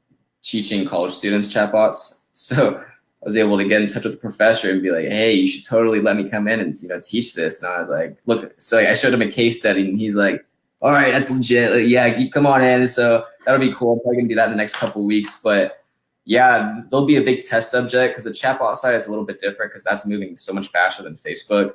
teaching college students chatbots. So I was able to get in touch with the professor and be like, hey, you should totally let me come in and teach this. And I was like, look, so I showed him a case study and he's like, all right, that's legit. Like, yeah, you come on in. So that'll be cool. I'm probably going to do that in the next couple of weeks. But yeah, there'll be a big test subject because the chatbot side is a little bit different because that's moving so much faster than Facebook.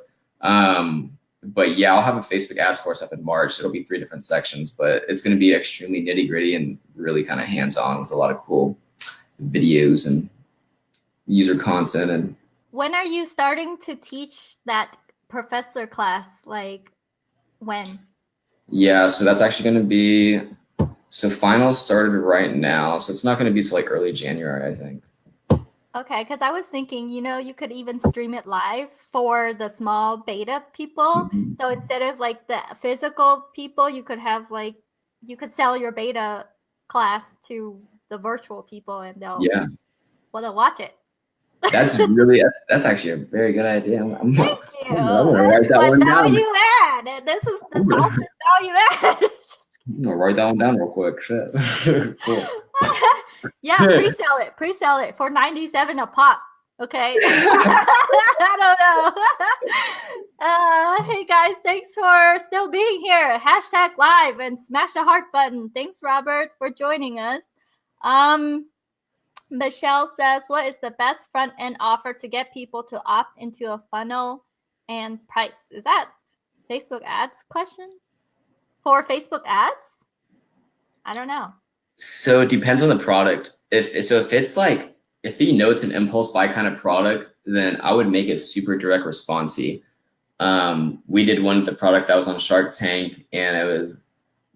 But yeah, I'll have a Facebook ads course up in March. It'll be 3 different sections, but it's going to be extremely nitty gritty and really kind of hands-on with a lot of cool videos and user content. And when are you starting to teach that professor class? Like when? Yeah, so that's actually going to be, so finals started right now. So it's not going to be till like early January, I think. Okay, because I was thinking, you could even stream it live for the small beta people. Mm-hmm. So instead of like the physical people, you could have like, you could sell your beta class to the virtual people and they'll watch it. That's actually a very good idea. Thank you. I'm gonna write that one down. Value add. This is the ultimate value add. I'm gonna write that one down real quick. Shit. Cool. Yeah, pre-sell it for $97 a pop. Okay. I don't know. Hey guys, thanks for still being here. Hashtag live and smash the heart button. Thanks, Robert, for joining us. Michelle says, what is the best front end offer to get people to opt into a funnel and price? Is that Facebook ads question? For Facebook ads? I don't know. So it depends on the product. If it's like, if it's an impulse buy kind of product, then I would make it super direct responsey. We did one with the product that was on Shark Tank, and it was,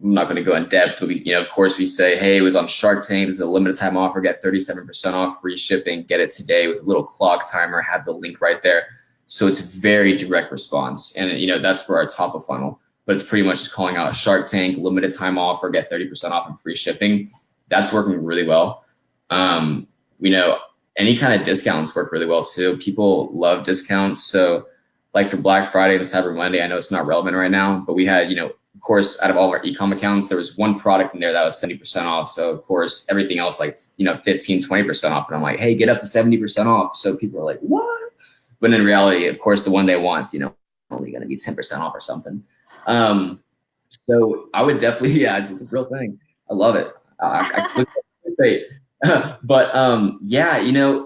I'm not going to go in depth, but we, of course we say, hey, it was on Shark Tank. This is a limited time offer. Get 37% off, free shipping. Get it today with a little clock timer. Have the link right there. So it's very direct response, and that's for our top of funnel. But it's pretty much just calling out Shark Tank, limited time offer, get 30% off and free shipping. That's working really well. Any kind of discounts work really well too. People love discounts. So like for Black Friday and Cyber Monday, I know it's not relevant right now, but we had, of course, out of all of our e-com accounts, there was one product in there that was 70% off. So of course, everything else, like, 15, 20% off. And I'm like, hey, get up to 70% off. So people are like, what? But in reality, of course, the one they want, only going to be 10% off or something. So I would definitely, it's a real thing. I love it. I click great. But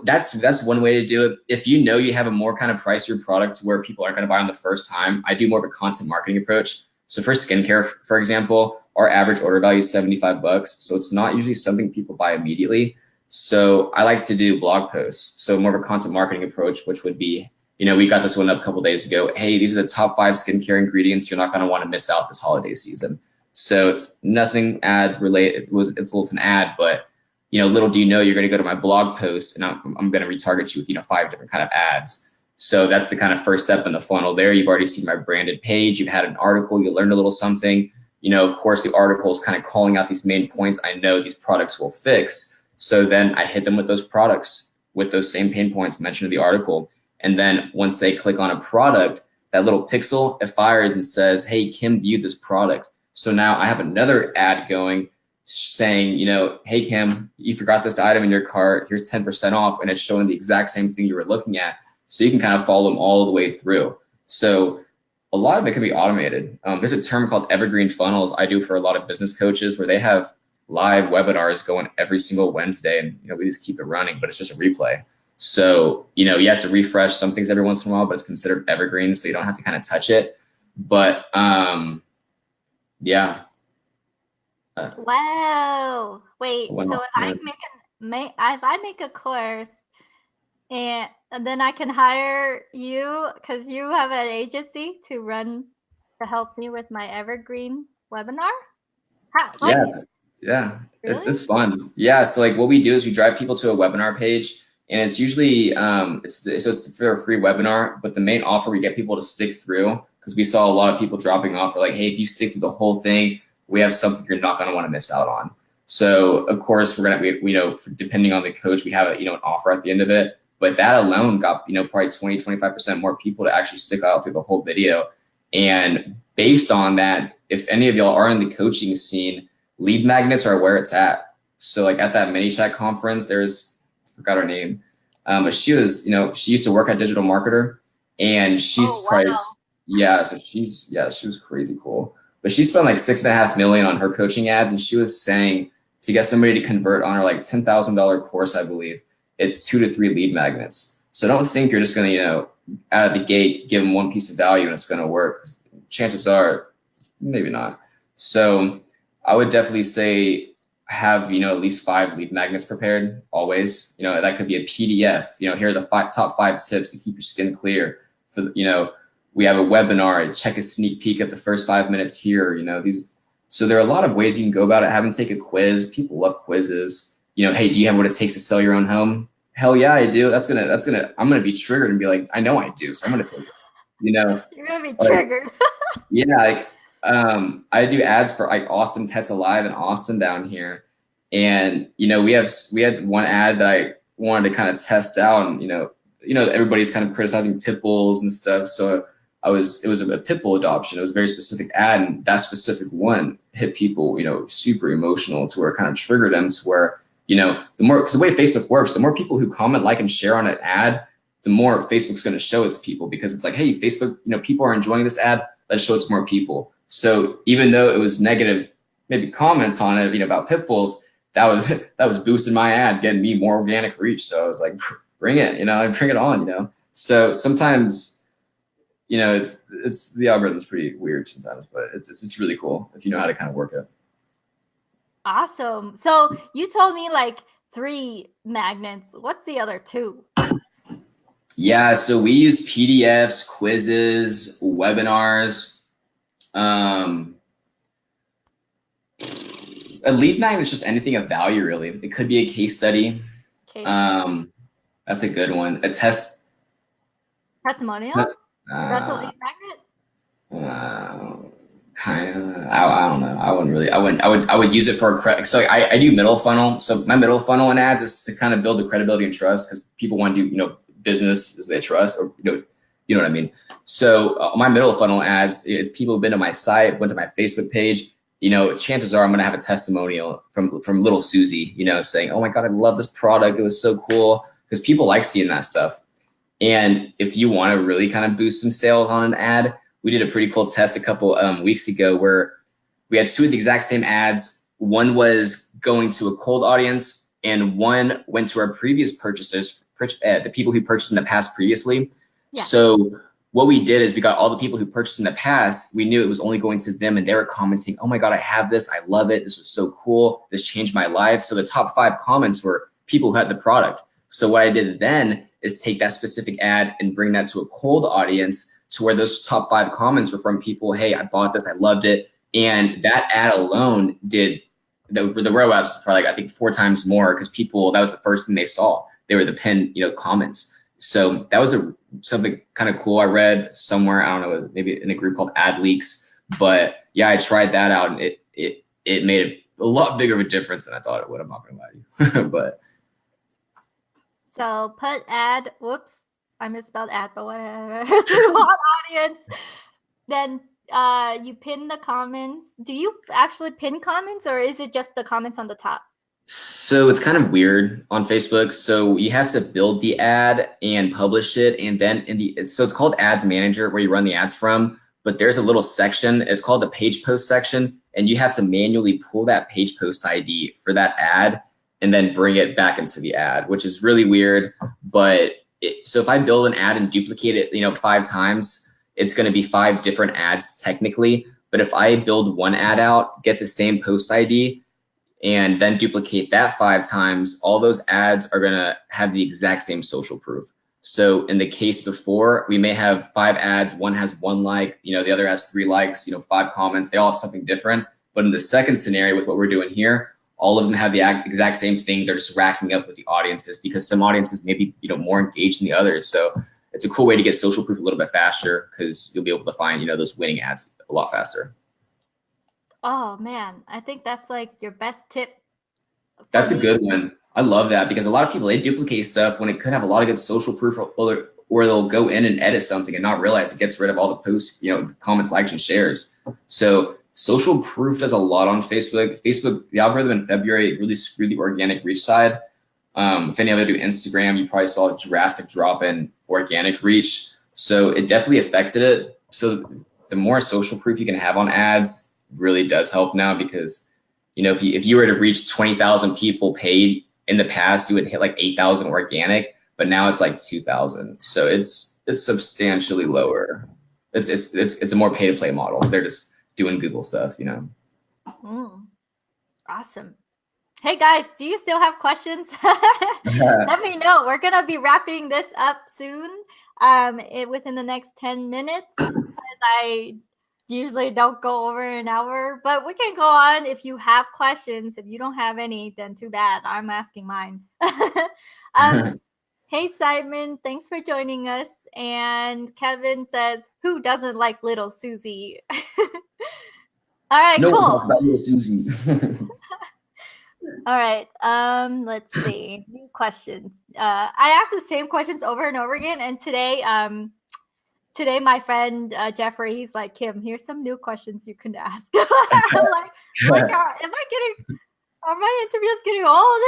that's one way to do it. If you have a more kind of pricier product where people aren't going to buy on the first time, I do more of a content marketing approach. So for skincare, for example, our average order value is $75. So it's not usually something people buy immediately. So I like to do blog posts. So more of a content marketing approach, which would be, we got this one up a couple days ago. Hey, these are the top 5 skincare ingredients you're not going to want to miss out this holiday season. So it's nothing ad related. It's an ad, but little do you know, you're going to go to my blog post and I'm going to retarget you with 5 different kind of ads. So that's the kind of first step in the funnel there. You've already seen my branded page. You've had an article. You learned a little something. Of course, the article is kind of calling out these main points I know these products will fix. So then I hit them with those products with those same pain points mentioned in the article. And then once they click on a product, that little pixel, it fires and says, hey, Kim viewed this product. So now I have another ad going saying, hey, Kim, you forgot this item in your cart. Here's 10% off. And it's showing the exact same thing you were looking at. So you can kind of follow them all the way through. So a lot of it can be automated. There's a term called evergreen funnels I do for a lot of business coaches where they have live webinars going every single Wednesday, and we just keep it running, but it's just a replay. So you have to refresh some things every once in a while, but it's considered evergreen, so you don't have to kind of touch it. But yeah. Wow. Wait. So if I make a course and then I can hire you because you have an agency to help me with my evergreen webinar? Yeah. Really? It's fun. Yeah. So like what we do is we drive people to a webinar page, and it's usually it's just for a free webinar, but the main offer we get people to stick through, because we saw a lot of people dropping off. We're like, hey, if you stick through the whole thing, we have something you're not going to want to miss out on. So of course depending on the coach, we have an offer at the end of it, but that alone got probably 20-25% more people to actually stick out through the whole video. And based on that, if any of y'all are in the coaching scene, lead magnets are where it's at. So like at that ManyChat conference, I forgot her name, but she was, she used to work at Digital Marketer, and she's priced. Yeah. So she was crazy cool, but she spent like $6.5 million on her coaching ads. And she was saying to get somebody to convert on her like $10,000 course, I believe it's 2 to 3 lead magnets. So don't think you're just going to, out of the gate, give them one piece of value and it's going to work. Chances are maybe not. So I would definitely say have, at least 5 lead magnets prepared always. That could be a PDF. Here are the top 5 tips to keep your skin clear. We have a webinar, check a sneak peek at the first 5 minutes here. So there are a lot of ways you can go about it. Have them take a quiz. People love quizzes. Hey, do you have what it takes to sell your own home? Hell yeah, I do. I'm gonna be triggered and be like, I know I do. So I'm gonna take it. You're gonna be triggered. Yeah, I do ads for like Austin Pets Alive in Austin down here, and we had one ad that I wanted to kind of test out, and everybody's kind of criticizing pit bulls and stuff, so it was a pit bull adoption. It was a very specific ad, and that specific one hit people super emotional to where it kind of triggered them to where because the way Facebook works, the more people who comment, like, and share on an ad, the more Facebook's going to show its people, because it's like, hey, Facebook, people are enjoying this ad, let's show it to more people. So even though it was negative, maybe comments on it, about pit bulls, that was boosting my ad, getting me more organic reach. So I was like, bring it, bring it on, So sometimes, it's the algorithm's pretty weird sometimes, but it's really cool if you know how to kind of work it. Awesome. So you told me like 3 magnets. What's the other 2? Yeah, so we use PDFs, quizzes, webinars. A lead magnet is just anything of value, really. It could be a case study. That's a good one. A testimonial? That's a lead magnet? Kind of. I don't know. I would use it for a credit. So I do middle funnel. So my middle funnel in ads is to kind of build the credibility and trust, because people want to do business as they trust, or you know what I mean. So my middle funnel ads, it's people who've been to my site, went to my Facebook page. Chances are I'm gonna have a testimonial from little Susie, saying, "Oh my God, I love this product. It was so cool," because people like seeing that stuff. And if you want to really kind of boost some sales on an ad, we did a pretty cool test a couple weeks ago where we had 2 of the exact same ads. One was going to a cold audience, and one went to our previous purchasers, the people who purchased in the past previously. Yeah. So what we did is we got all the people who purchased in the past. We knew it was only going to them, and they were commenting, "Oh my God, I have this. I love it. This was so cool. This changed my life." So the top 5 comments were people who had the product. So what I did then is take that specific ad and bring that to a cold audience, to where those top 5 comments were from people, "Hey, I bought this. I loved it." And that ad alone did the ROAS was probably, I think, 4 times more, because that was the first thing they saw. They were the pinned, comments. So that was something kind of cool I read somewhere. I don't know, maybe in a group called Ad Leaks. But yeah, I tried that out, and it made a lot bigger of a difference than I thought it would. I'm not gonna lie to you. But so put ad. Whoops, I misspelled ad, but whatever. To hot audience. Then you pin the comments. Do you actually pin comments, or is it just the comments on the top? So it's kind of weird on Facebook. So you have to build the ad and publish it. And then so it's called Ads Manager where you run the ads from, but there's a little section, it's called the page post section. And you have to manually pull that page post ID for that ad and then bring it back into the ad, which is really weird. But so if I build an ad and duplicate it, 5 times, it's going to be 5 different ads technically. But if I build one ad out, get the same post ID, and then duplicate that 5 times, all those ads are going to have the exact same social proof. So in the case before, we may have 5 ads. One has 1 like, the other has 3 likes, 5 comments. They all have something different. But in the second scenario with what we're doing here, all of them have the exact same thing. They're just racking up with the audiences because some audiences may be, more engaged than the others. So it's a cool way to get social proof a little bit faster because you'll be able to find, those winning ads a lot faster. Oh man, I think that's like your best tip. That's a good one. I love that because a lot of people, they duplicate stuff when it could have a lot of good social proof, or they'll go in and edit something and not realize it gets rid of all the posts, the comments, likes, and shares. So social proof does a lot on Facebook. The algorithm in February really screwed the organic reach side. If any of you do Instagram, you probably saw a drastic drop in organic reach. So it definitely affected it. So the more social proof you can have on ads really does help now because, if you were to reach 20,000 people paid in the past, you would hit like 8,000 organic, but now it's like 2,000. So it's substantially lower. It's a more pay to play model. They're just doing Google stuff, Awesome. Hey guys, do you still have questions? Let me know. We're gonna be wrapping this up soon. Within the next 10 minutes. I usually don't go over an hour, but we can go on if you have questions. If you don't have any, then too bad. I'm asking mine. Hey Simon, thanks for joining us. And Kevin says, "Who doesn't like little Susie?" All right, no, cool. About little Susie. All right. Let's see. New questions. I ask the same questions over and over again, and today my friend Jeffrey, he's like, "Kim, here's some new questions you can ask." I'm like, are my interviews getting old?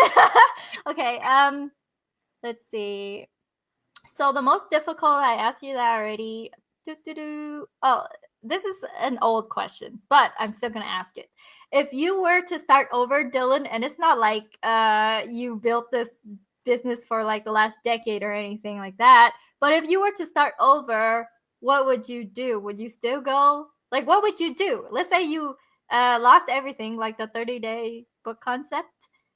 Okay. Let's see. So the most difficult, I asked you that already. Oh, this is an old question, but I'm still gonna ask it. If you were to start over, Dylan, and it's not like you built this business for like the last decade or anything like that, but if you were to start over, what would you do? Would you still go? Like, what would you do? Let's say you lost everything, like the 30-day book concept.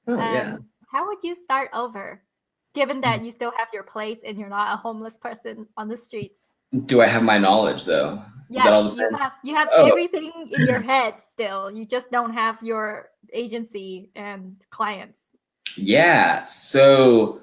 Yeah. How would you start over, given that you still have your place and you're not a homeless person on the streets? Do I have my knowledge though? Yes, you have everything in your head still. You just don't have your agency and clients. Yeah. So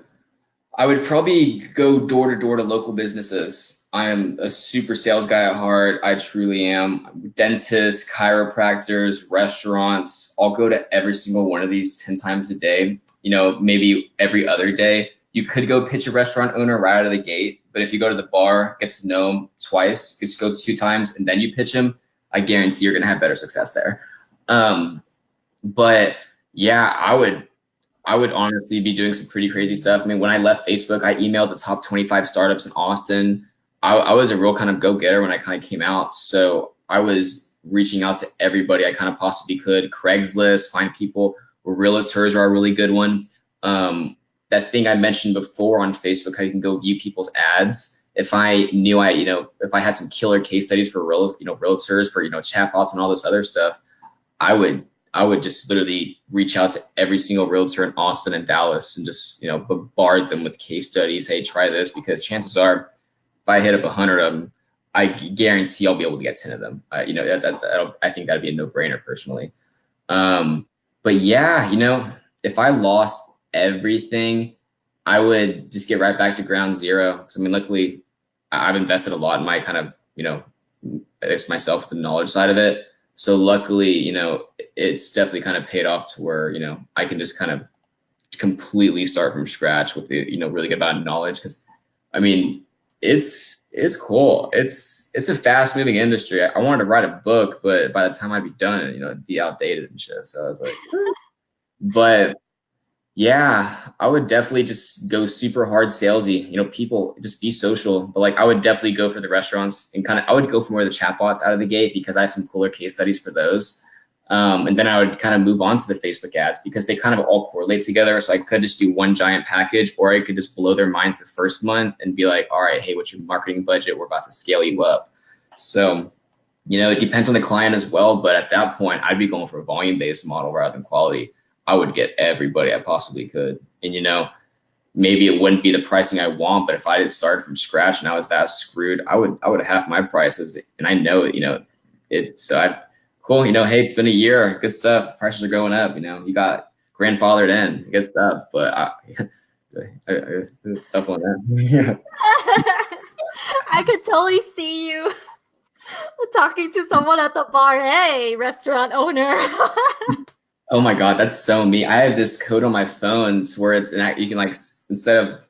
I would probably go door to door to local businesses. I am a super sales guy at heart. I truly am. Dentists, chiropractors, restaurants. I'll go to every single one of these 10 times a day, maybe every other day. You could go pitch a restaurant owner right out of the gate, but if you go to the bar, get to know him twice, just go 2 times, and then you pitch him, I guarantee you're going to have better success there. But yeah, I would honestly be doing some pretty crazy stuff. I mean, when I left Facebook, I emailed the top 25 startups in Austin. I was a real kind of go-getter when I kind of came out. So I was reaching out to everybody I kind of possibly could. Craigslist, find people. Realtors are a really good one. That thing I mentioned before on Facebook, how you can go view people's ads. If I knew if I had some killer case studies for realtors, for, chatbots and all this other stuff, I would just literally reach out to every single realtor in Austin and Dallas and just, bombard them with case studies. Hey, try this, because chances are if I hit up 100 of them, I guarantee I'll be able to get 10 of them. I think that'd be a no-brainer personally. But yeah, if I lost everything, I would just get right back to ground zero. So, luckily I've invested a lot in my kind of, it's myself, the knowledge side of it. So luckily, it's definitely kind of paid off to where, I can just kind of completely start from scratch with the, really good amount of knowledge. Cause it's cool. It's a fast moving industry. I wanted to write a book, but by the time I'd be done, it'd be outdated and shit. So I was like, but Yeah, I would definitely just go super hard salesy. People just be social, but like I would definitely go for the restaurants and I would go for more of the chatbots out of the gate because I have some cooler case studies for those. And then I would kind of move on to the Facebook ads because they kind of all correlate together. So I could just do one giant package, or I could just blow their minds the first month and be like, all right, hey, what's your marketing budget? We're about to scale you up. So, it depends on the client as well. But at that point, I'd be going for a volume-based model rather than quality. I would get everybody I possibly could. And, maybe it wouldn't be the pricing I want, but if I had started from scratch and I was that screwed, I would have my prices. And I know it, so cool. Hey, it's been a year. Good stuff. Prices are going up. You got grandfathered in. Good stuff. But tough one there. Yeah. I could totally see you talking to someone at the bar. Hey, restaurant owner. Oh my God, that's so me. I have this code on my phone to where you can instead of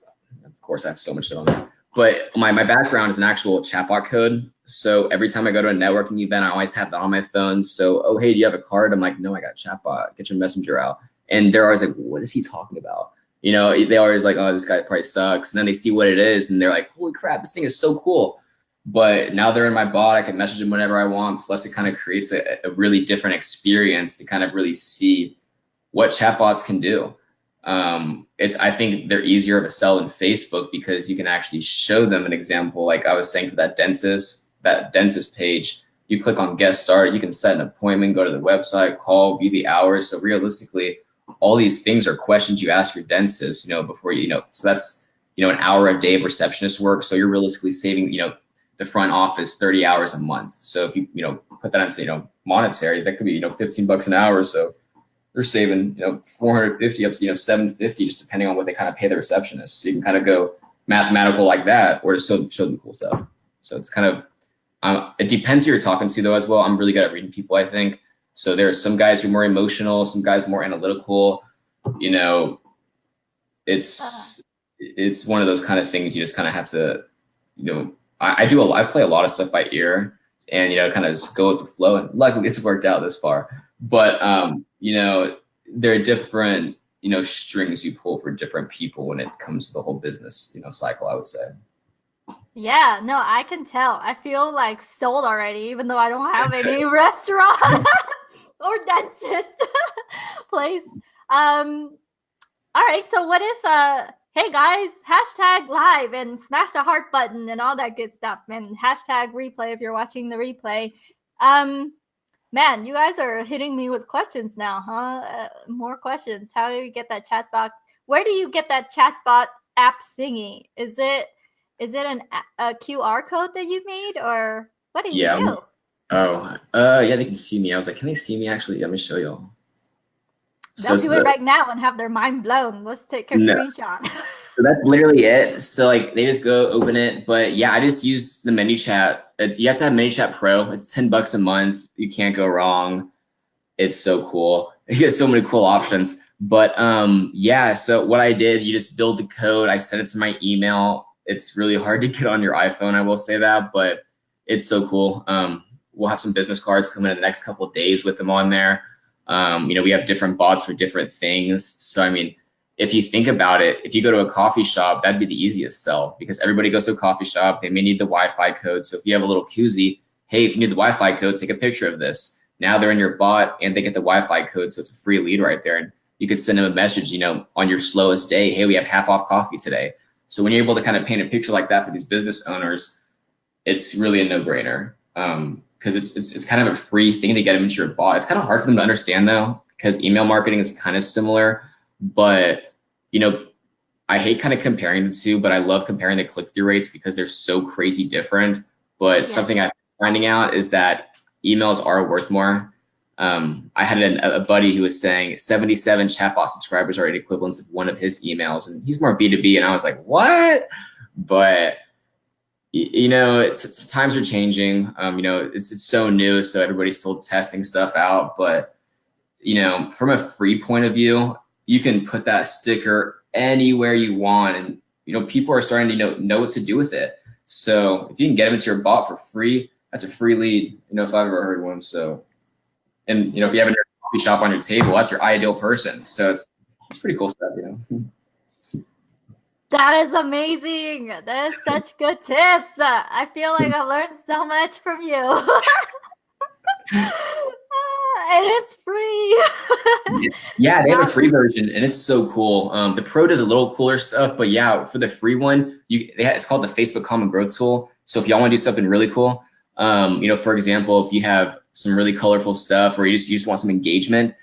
course I have so much shit on there, but my background is an actual chatbot code. So every time I go to a networking event, I always have that on my phone. So, oh, hey, do you have a card? I'm like, no, I got a chatbot. Get your messenger out. And they're always like, what is he talking about? They always like, oh, this guy probably sucks. And then they see what it is and they're like, holy crap, this thing is so cool. But now they're in my bot. I can message them whenever I want. Plus, it kind of creates a really different experience to kind of really see what chatbots can do. I think they're easier of a sell in Facebook because you can actually show them an example. Like I was saying for that dentist page, you click on get started, you can set an appointment, go to the website, call, view the hours. So realistically, all these things are questions you ask your dentist, before so that's, an hour a day of receptionist work. So you're realistically saving, the front office 30 hours a month. So if you, put that into, monetary, that could be, $15 an hour. So they're saving, 450 up to, 750, just depending on what they kind of pay the receptionist. So you can kind of go mathematical like that, or just show them cool stuff. So it's kind of, it depends who you're talking to though as well. I'm really good at reading people, I think. So there are some guys who are more emotional, some guys more analytical, it's one of those kind of things you just kind of have to, I play a lot of stuff by ear and, kind of just go with the flow, and luckily it's worked out this far. But, there are different, strings you pull for different people when it comes to the whole business, cycle, I would say. Yeah, no, I can tell. I feel like sold already, even though I don't have any restaurant or dentist place. All right, so what if hey guys, hashtag live and smash the heart button and all that good stuff, and hashtag replay if you're watching the replay. Man, you guys are hitting me with questions now, huh? More questions. How do you get that chatbot? Where do you get that chatbot app thingy? Is it a QR code that you made, or what do you do? Yeah, they can see me. I was like, can they see me? Actually, let me show y'all. They'll do it right now and have their mind blown. Let's take a screenshot. So that's literally it. So like they just go open it. But yeah, I just use the ManyChat. You have to have ManyChat Pro. It's $10 a month. You can't go wrong. It's so cool. You get so many cool options. But yeah, so what I did, you just build the code. I sent it to my email. It's really hard to get on your iPhone, I will say that, but it's so cool. We'll have some business cards coming in the next couple of days with them on there. We have different bots for different things. So, I mean, if you think about it, if you go to a coffee shop, that'd be the easiest sell because everybody goes to a coffee shop. They may need the Wi-Fi code. So if you have a little koozie, hey, if you need the Wi-Fi code, take a picture of this. Now they're in your bot and they get the Wi-Fi code. So it's a free lead right there. And you could send them a message, on your slowest day, hey, we have half off coffee today. So when you're able to kind of paint a picture like that for these business owners, it's really a no-brainer. Because it's kind of a free thing to get them into your bot. It's kind of hard for them to understand though, because email marketing is kind of similar, but I hate kind of comparing the two, but I love comparing the click-through rates because they're so crazy different. But something I'm finding out is that emails are worth more. I had a buddy who was saying 77 chatbot subscribers are an equivalent of one of his emails, and he's more B2B, and I was like, what? But times are changing. It's so new, so everybody's still testing stuff out. But from a free point of view, you can put that sticker anywhere you want, and people are starting to know what to do with it. So if you can get them into your bot for free, that's a free lead. If I've ever heard one. So, and if you have a coffee shop on your table, that's your ideal person. So it's pretty cool stuff, you know. That is amazing. That is such good tips. I feel like I've learned so much from you. And it's free. Yeah, they have a free version, and it's so cool. The Pro does a little cooler stuff, but yeah, for the free one, it's called the Facebook Common Growth Tool. So if y'all want to do something really cool, you know, for example, if you have some really colorful stuff, or you just want some engagement,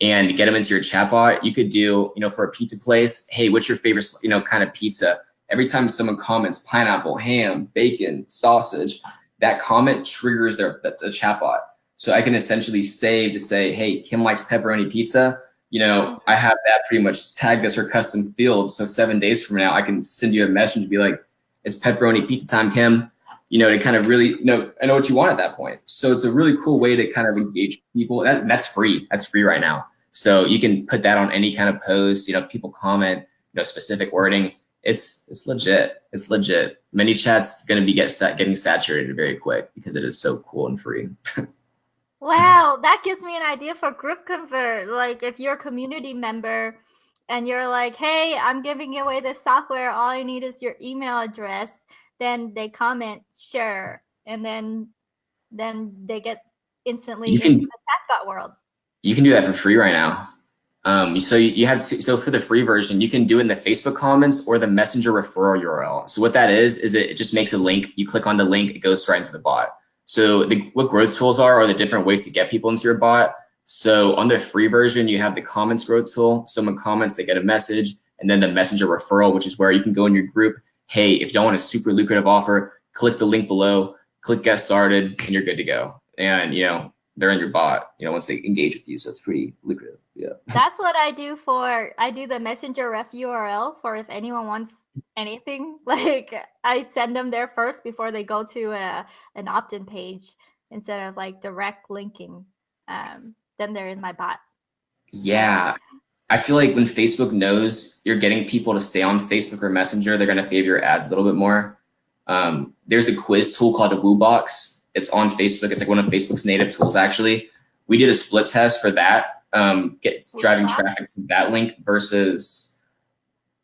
and get them into your chatbot, you could do, you know, for a pizza place, hey, what's your favorite, you know, kind of pizza? Every time someone comments pineapple, ham, bacon, sausage, that comment triggers the chatbot. So I can essentially save to say, hey, Kim likes pepperoni pizza. You know, I have that pretty much tagged as her custom field. So 7 days from now, I can send you a message and be like, it's pepperoni pizza time, Kim. You know, to kind of really, you know, I know what you want at that point. So it's a really cool way to kind of engage people. That's free. That's free right now. So you can put that on any kind of post, you know, people comment, you know, specific wording. It's legit. It's legit. ManyChat's going to be getting saturated very quick because it is so cool and free. Wow, that gives me an idea for group convert. Like if you're a community member and you're like, hey, I'm giving away this software, all I need is your email address, then they comment sure, and then they get instantly into the chatbot world. You can do that for free right now. So you have so for the free version, you can do it in the Facebook comments or the Messenger referral URL. So what that is it just makes a link. You click on the link, it goes straight into the bot. So what growth tools are the different ways to get people into your bot. So on the free version, you have the comments growth tool. Someone comments, they get a message, and then the Messenger referral, which is where you can go in your group. Hey, if y'all want a super lucrative offer, click the link below, click get started, and you're good to go. And you know, they're in your bot, you know, once they engage with you. So it's pretty lucrative. Yeah. That's what I do I do the Messenger ref URL for if anyone wants anything. Like I send them there first before they go to an opt-in page instead of like direct linking. Then they're in my bot. Yeah. I feel like when Facebook knows you're getting people to stay on Facebook or Messenger, they're going to favor your ads a little bit more. There's a quiz tool called a WooBox. It's on Facebook. It's like one of Facebook's native tools, actually. We did a split test for that, driving traffic to that link versus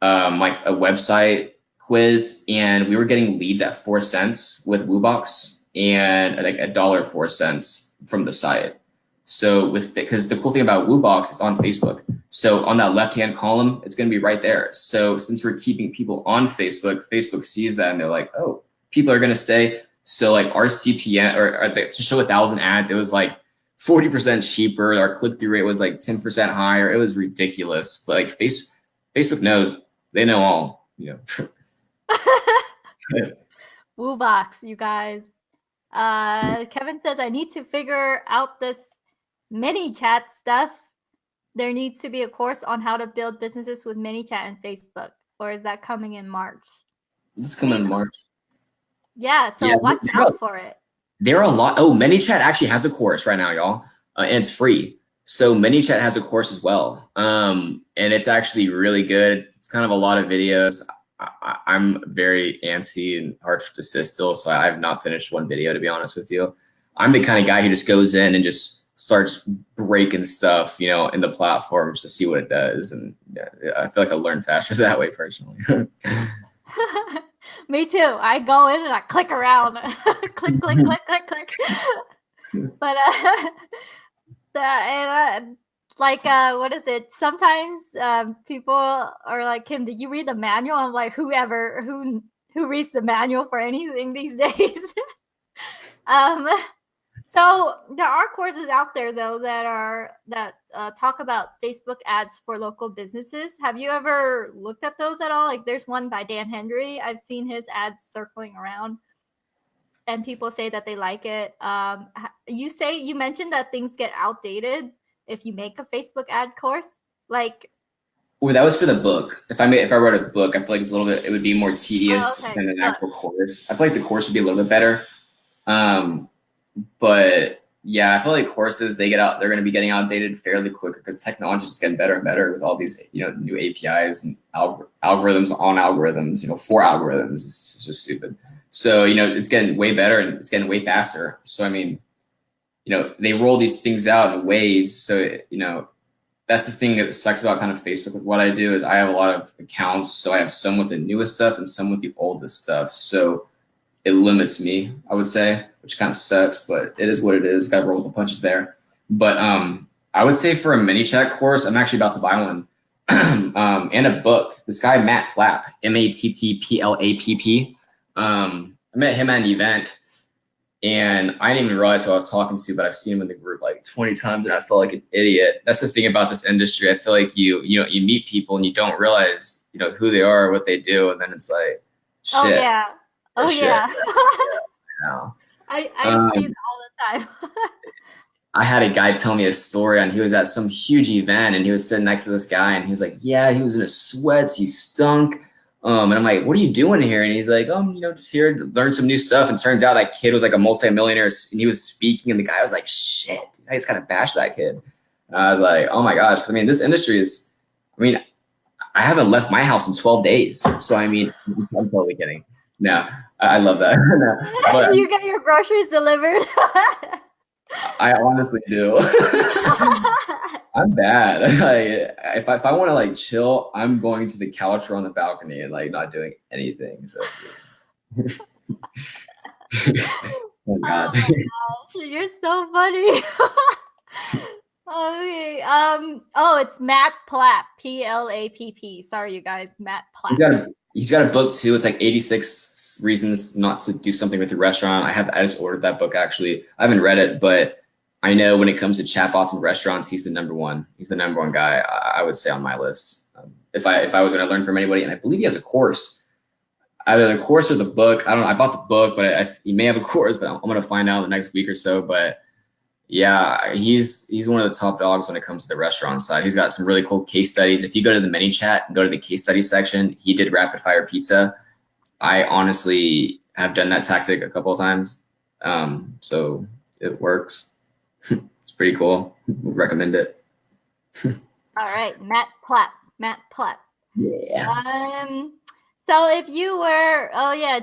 like a website quiz. And we were getting leads at 4 cents with WooBox and like $1.04 from the site. So because the cool thing about WooBox, it's on Facebook. So on that left-hand column, it's going to be right there. So since we're keeping people on Facebook, Facebook sees that and they're like, oh, people are going to stay. So like our CPM or to show 1,000 ads, it was like 40% cheaper. Our click-through rate was like 10% higher. It was ridiculous. But like Facebook knows, they know all, you know. WooBox, you guys. Kevin says, I need to figure out this ManyChat stuff. There needs to be a course on how to build businesses with ManyChat and Facebook. Or is that coming in March? It's coming in March. Yeah, so watch out for it. There are a lot. Oh, ManyChat actually has a course right now, y'all, and it's free. So ManyChat has a course as well, and it's actually really good. It's kind of a lot of videos. I'm very antsy and hard to sit still, so I have not finished one video, to be honest with you. I'm the kind of guy who just goes in and just starts breaking stuff, you know, in the platforms to see what it does, and yeah, I feel like I learn faster that way personally. Me too. I go in and I click around, click, click, click, click, click. But what is it? Sometimes people are like, Kim, did you read the manual? I'm like, who reads the manual for anything these days? So there are courses out there though that talk about Facebook ads for local businesses. Have you ever looked at those at all? Like there's one by Dan Henry. I've seen his ads circling around and people say that they like it. You mentioned that things get outdated if you make a Facebook ad course. Like well, that was for the book. If I wrote a book, I feel like it would be more tedious than an actual course. I feel like the course would be a little bit better. But yeah, I feel like courses, they're going to be getting outdated fairly quicker because technology is just getting better and better with all these, you know, new APIs and algorithms on algorithms, you know, for algorithms. It's just stupid. So, you know, it's getting way better and it's getting way faster. So, I mean, you know, they roll these things out in waves. So, you know, that's the thing that sucks about kind of Facebook with what I do is I have a lot of accounts. So I have some with the newest stuff and some with the oldest stuff. So it limits me, I would say, which kind of sucks, but it is what it is. Got to roll with the punches there. But I would say for a mini chat course, I'm actually about to buy one and a book. This guy, Matt Plapp, Mattplapp. I met him at an event and I didn't even realize who I was talking to, but I've seen him in the group like 20 times and I felt like an idiot. That's the thing about this industry. I feel like you meet people and you don't realize, who they are, what they do. And then it's like, shit. Oh, yeah. Oh, shit. yeah. No. I see that all the time. I had a guy tell me a story on he was at some huge event and he was sitting next to this guy and he was like, yeah, he was in his sweats, he stunk. And I'm like, what are you doing here? And he's like, just here to learn some new stuff. And turns out that kid was like a multi-millionaire and he was speaking and the guy was like, shit, I just kind of bashed that kid. And I was like, oh my gosh. Cause this industry is, I haven't left my house in 12 days. So, I'm totally kidding. No, I love that. No, but, you get your groceries delivered. I honestly do. I'm bad. If I want to like chill, I'm going to the couch or on the balcony and like not doing anything. So it's good. Oh God. Oh my gosh, you're so funny. Okay. Oh, it's Matt Plapp, Plapp. Sorry, you guys, Matt Plapp. He's got a book too. It's like 86 Reasons Not to Do Something with Your Restaurant. I just ordered that book actually. I haven't read it, but I know when it comes to chatbots and restaurants, he's the number one. He's the number one guy I would say on my list. If I was going to learn from anybody, and I believe he has a course, either the course or the book. I don't know. I bought the book, but he may have a course, but I'm going to find out in the next week or so. But yeah, he's one of the top dogs when it comes to the restaurant side. He's got some really cool case studies. If you go to the mini chat and go to the case study section, he did rapid fire pizza. I honestly have done that tactic a couple of times. So it works. It's pretty cool. Would recommend it. All right, Matt Plapp. Yeah. So if you were,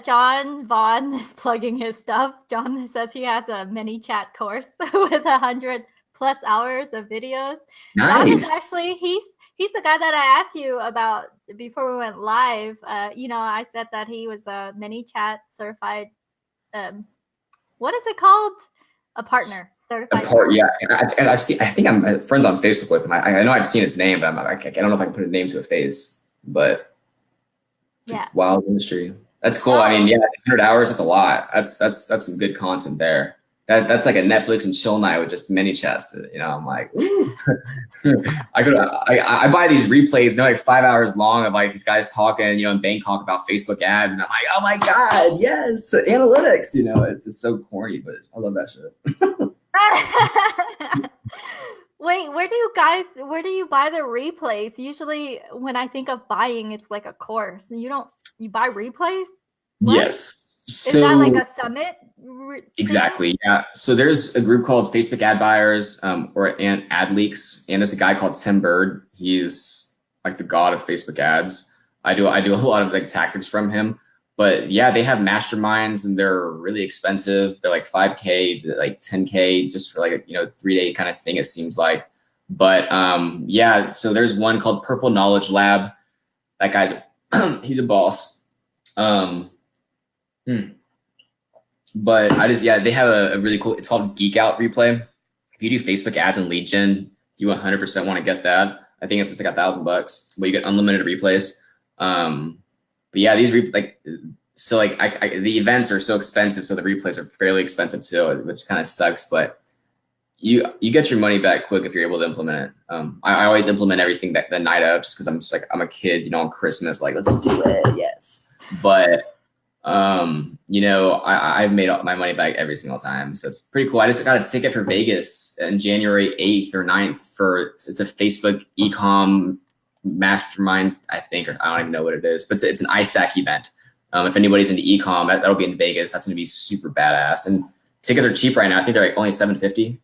John Vaughn is plugging his stuff. John says he has a mini chat course with 100+ hours of videos. Nice. John is actually, he's the guy that I asked you about before we went live. I said that he was a mini chat certified, what is it called? A partner. Yeah, I've seen. I think I'm friends on Facebook with him. I know I've seen his name, but I don't know if I can put a name to a face. But yeah, wild industry. That's cool. 100 hours. That's a lot. That's some good content there. That's like a Netflix and chill night with just mini chats. I'm like, ooh. I buy these replays. They're like 5 hours long of like these guys talking, in Bangkok about Facebook ads, and I'm like, oh my god, yes, analytics. It's so corny, but I love that shit. Wait, where do you buy the replays? Usually when I think of buying, it's like a course. You buy replays? What? Yes. Is that like a summit? Exactly. Yeah. So there's a group called Facebook Ad Buyers and Ad Leaks. And there's a guy called Tim Bird. He's like the god of Facebook ads. I do a lot of like tactics from him. But yeah, they have masterminds and they're really expensive. They're like 5K, like 10K just for like a 3-day kind of thing, it seems like. But yeah, so there's one called Purple Knowledge Lab. That guy's he's a boss. But they have a really cool, it's called Geek Out Replay. If you do Facebook ads and lead gen, you 100% want to get that. I think it's like $1,000, but you get unlimited replays. But yeah, these the events are so expensive, so the replays are fairly expensive too, which kind of sucks. But you get your money back quick if you're able to implement it. I always implement everything the night of, just because I'm a kid, on Christmas, like let's do it, yes. But I've made all my money back every single time, so it's pretty cool. I just got a ticket for Vegas in January 8th or 9th it's a Facebook e-com mastermind, I think, or I don't even know what it is, but it's an iStack event. If anybody's into e-com, that'll be in Vegas. That's going to be super badass. And tickets are cheap right now. I think they're like only $750.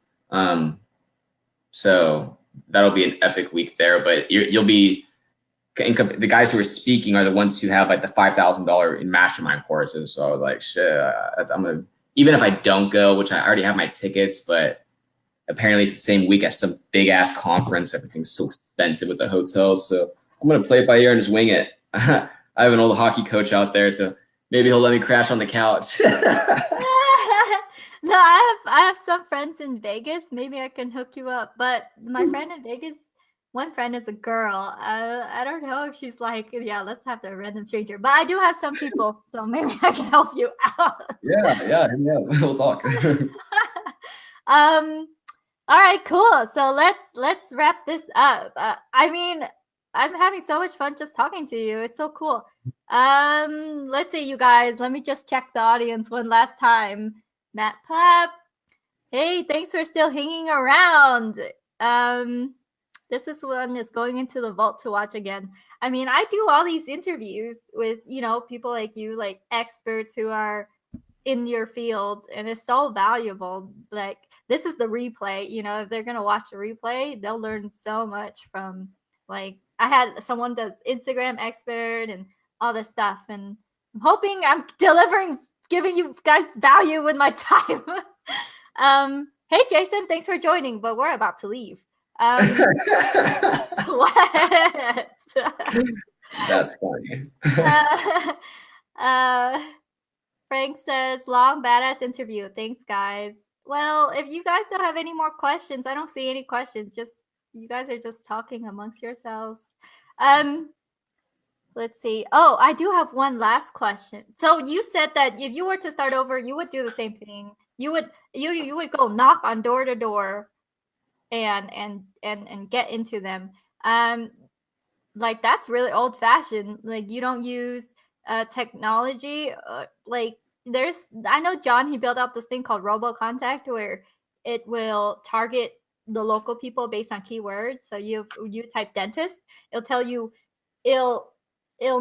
So that'll be an epic week there, but you'll be, the guys who are speaking are the ones who have like the $5,000 in mastermind courses. So I was like, shit, I'm going to, even if I don't go, which I already have my tickets, but apparently it's the same week as some big ass conference. Everything's so expensive with the hotels. So I'm going to play it by ear and just wing it. I have an old hockey coach out there, so maybe he'll let me crash on the couch. No, I have some friends in Vegas. Maybe I can hook you up. But my friend in Vegas, one friend is a girl. I don't know if she's like, yeah, let's have the random stranger. But I do have some people, so maybe I can help you out. Yeah, we'll talk. All right, cool. So let's wrap this up. I mean, I'm having so much fun just talking to you. It's so cool. Let's see, you guys. Let me just check the audience one last time. Matt Plapp. Hey, thanks for still hanging around. This is one is going into the vault to watch again. I mean, I do all these interviews with, people like you, like experts who are in your field, and it's so valuable. Like, this is the replay, if they're going to watch the replay, they'll learn so much from, like, I had someone does Instagram expert and all this stuff, and I'm hoping I'm giving you guys value with my time. Hey, Jason, thanks for joining, but we're about to leave. What? That's funny. Frank says, long badass interview. Thanks, guys. Well, if you guys don't have any more questions, I don't see any questions. Just you guys are just talking amongst yourselves. Let's see. Oh, I do have one last question. So you said that if you were to start over, you would do the same thing. You would go knock on door to door and get into them. Like, that's really old fashioned. Like, you don't use technology. Like, I know John, he built out this thing called Robo Contact, where it will target the local people based on keywords. So you type dentist, it'll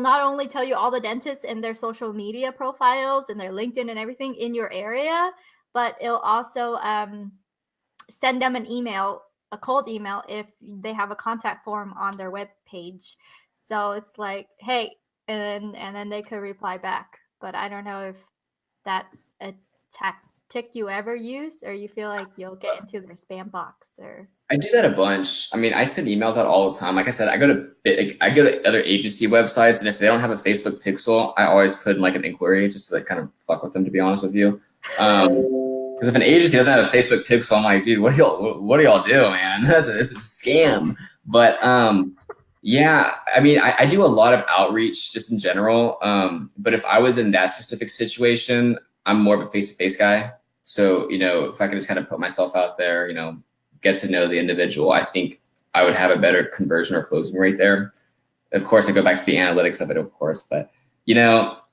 not only tell you all the dentists and their social media profiles and their LinkedIn and everything in your area, but it'll also send them a cold email if they have a contact form on their web page. So it's like, hey, and then they could reply back. But I don't know if that's a tactic you ever use, or you feel like you'll get into their spam box. Or I do that a bunch. I mean, I send emails out all the time. Like I said, I go to other agency websites, and if they don't have a Facebook pixel, I always put in like an inquiry just to like kind of fuck with them, to be honest with you. Because if an agency doesn't have a Facebook pixel, I'm like, dude, what do y'all do, man? It's a scam. But yeah, I mean, I do a lot of outreach just in general. But if I was in that specific situation, I'm more of a face-to-face guy. So, if I could just kind of put myself out there, get to know the individual, I think I would have a better conversion or closing rate there. Of course, I go back to the analytics of it, of course, but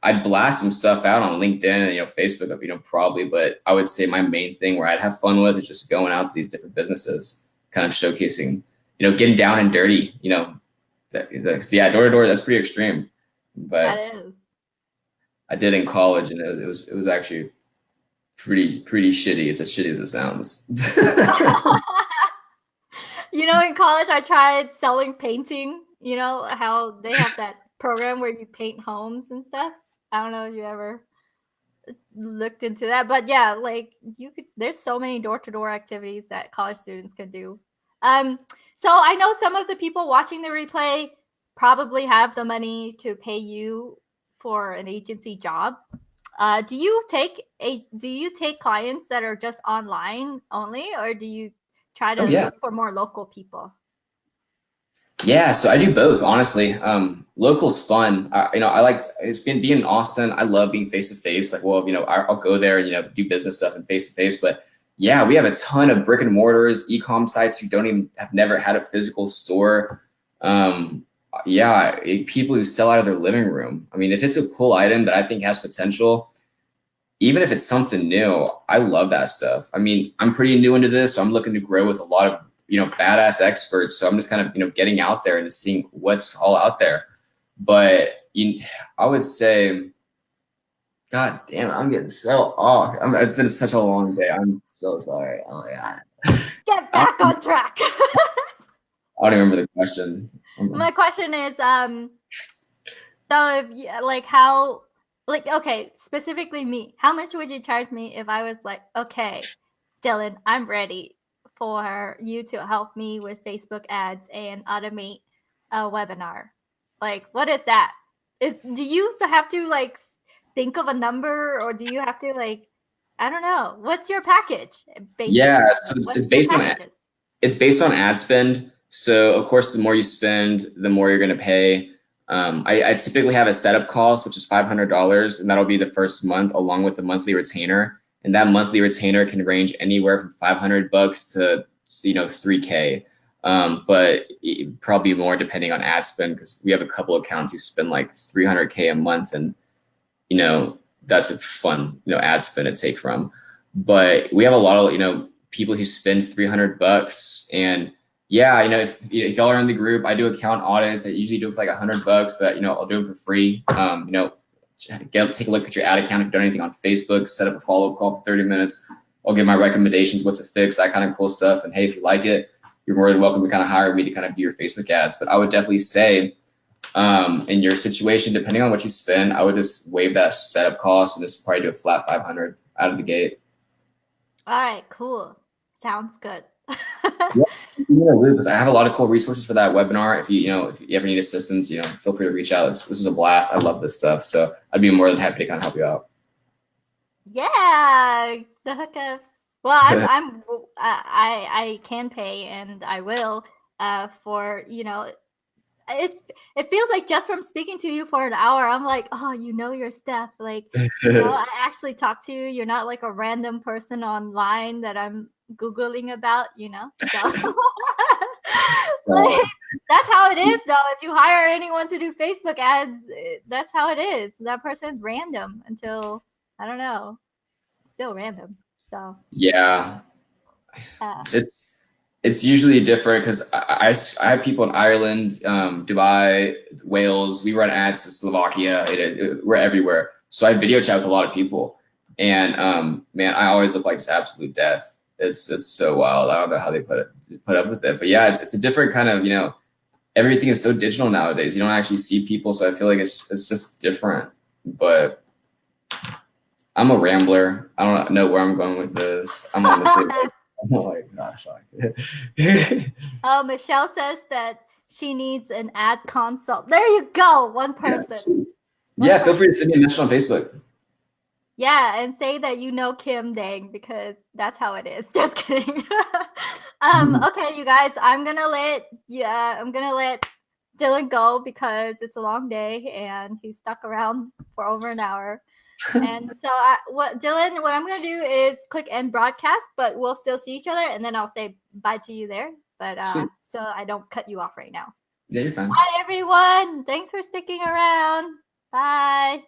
I'd blast some stuff out on LinkedIn and Facebook, probably, but I would say my main thing where I'd have fun with is just going out to these different businesses, kind of showcasing, getting down and dirty, yeah, door to door, that's pretty extreme, but that is. I did in college, and it was actually pretty shitty. It's as shitty as it sounds. In college, I tried selling painting. You know how they have that program where you paint homes and stuff. I don't know if you ever looked into that, but yeah, like there's so many door-to-door activities that college students can do. So I know some of the people watching the replay probably have the money to pay you for an agency job. Do you take clients that are just online only, or do you try to look for more local people? Yeah, so I do both, honestly. Local's fun. I like it's been being in Austin. I love being face to face. Like, well, I'll go there and do business stuff and face to face. But yeah, we have a ton of brick and mortars, e-com sites who have never had a physical store. People who sell out of their living room. I mean, if it's a cool item that I think has potential, even if it's something new, I love that stuff. I mean, I'm pretty new into this, so I'm looking to grow with a lot of badass experts. So I'm just kind of, getting out there and seeing what's all out there. But I would say, God damn it, I'm getting so off. It's been such a long day. I'm so sorry. Oh my God. Get back on track. I don't remember the question. My question is, okay, specifically me, how much would you charge me if I was like, okay, Dylan, I'm ready for you to help me with Facebook ads and automate a webinar. Like, what is that? Do you have to like think of a number, or do you have to like, I don't know. What's your package? Basically, Yeah, so what's it's your based on packages? it's based on ad spend. So of course, the more you spend, the more you're going to pay. I typically have a setup cost, which is $500, and that'll be the first month along with the monthly retainer. And that monthly retainer can range anywhere from $500 to 3K, but probably more depending on ad spend, because we have a couple accounts who spend like 300K a month, and that's a fun ad spend to take from. But we have a lot of people who spend $300, and yeah, if y'all are in the group, I do account audits. I usually do it for like $100, but I'll do them for free. Take a look at your ad account. If you've done anything on Facebook, set up a follow-up call for 30 minutes. I'll give my recommendations, what to fix, that kind of cool stuff. And hey, if you like it, you're more than welcome to kind of hire me to kind of do your Facebook ads. But I would definitely say, in your situation, depending on what you spend, I would just waive that setup cost and just probably do a flat 500 out of the gate. All right, cool. Sounds good. Because I have a lot of cool resources for that webinar. If you ever need assistance, feel free to reach out. This was a blast. I love this stuff, so I'd be more than happy to kind of help you out. Yeah, the hookups. Well, I can pay, and I will for it feels like just from speaking to you for an hour, I'm like, oh, your stuff. Like, I actually talk to you. You're not like a random person online that I'm Googling about, So like, that's how it is, though. If you hire anyone to do Facebook ads, that's how it is. That person's random until, I don't know, still random. So yeah, it's usually different because I have people in Ireland, Dubai, Wales. We run ads in Slovakia. We're everywhere. So I video chat with a lot of people, and man, I always look like just absolute death. It's so wild. I don't know how they put up with it, but yeah, it's a different kind of everything is so digital nowadays. You don't actually see people, so I feel like it's just different. But I'm a rambler. I don't know where I'm going with this. I'm honestly like, oh my gosh. Oh, Michelle says that she needs an ad consult. There you go. One person. Yeah, feel free to send me a message on Facebook. Yeah, and say that you know Kim Dang, because that's how it is. Just kidding. Okay, you guys, I'm gonna let Dylan go because it's a long day and he's stuck around for over an hour. And so Dylan, what I'm gonna do is click end broadcast, but we'll still see each other, and then I'll say bye to you there. But so I don't cut you off right now. Yeah, you're fine. Bye everyone. Thanks for sticking around. Bye.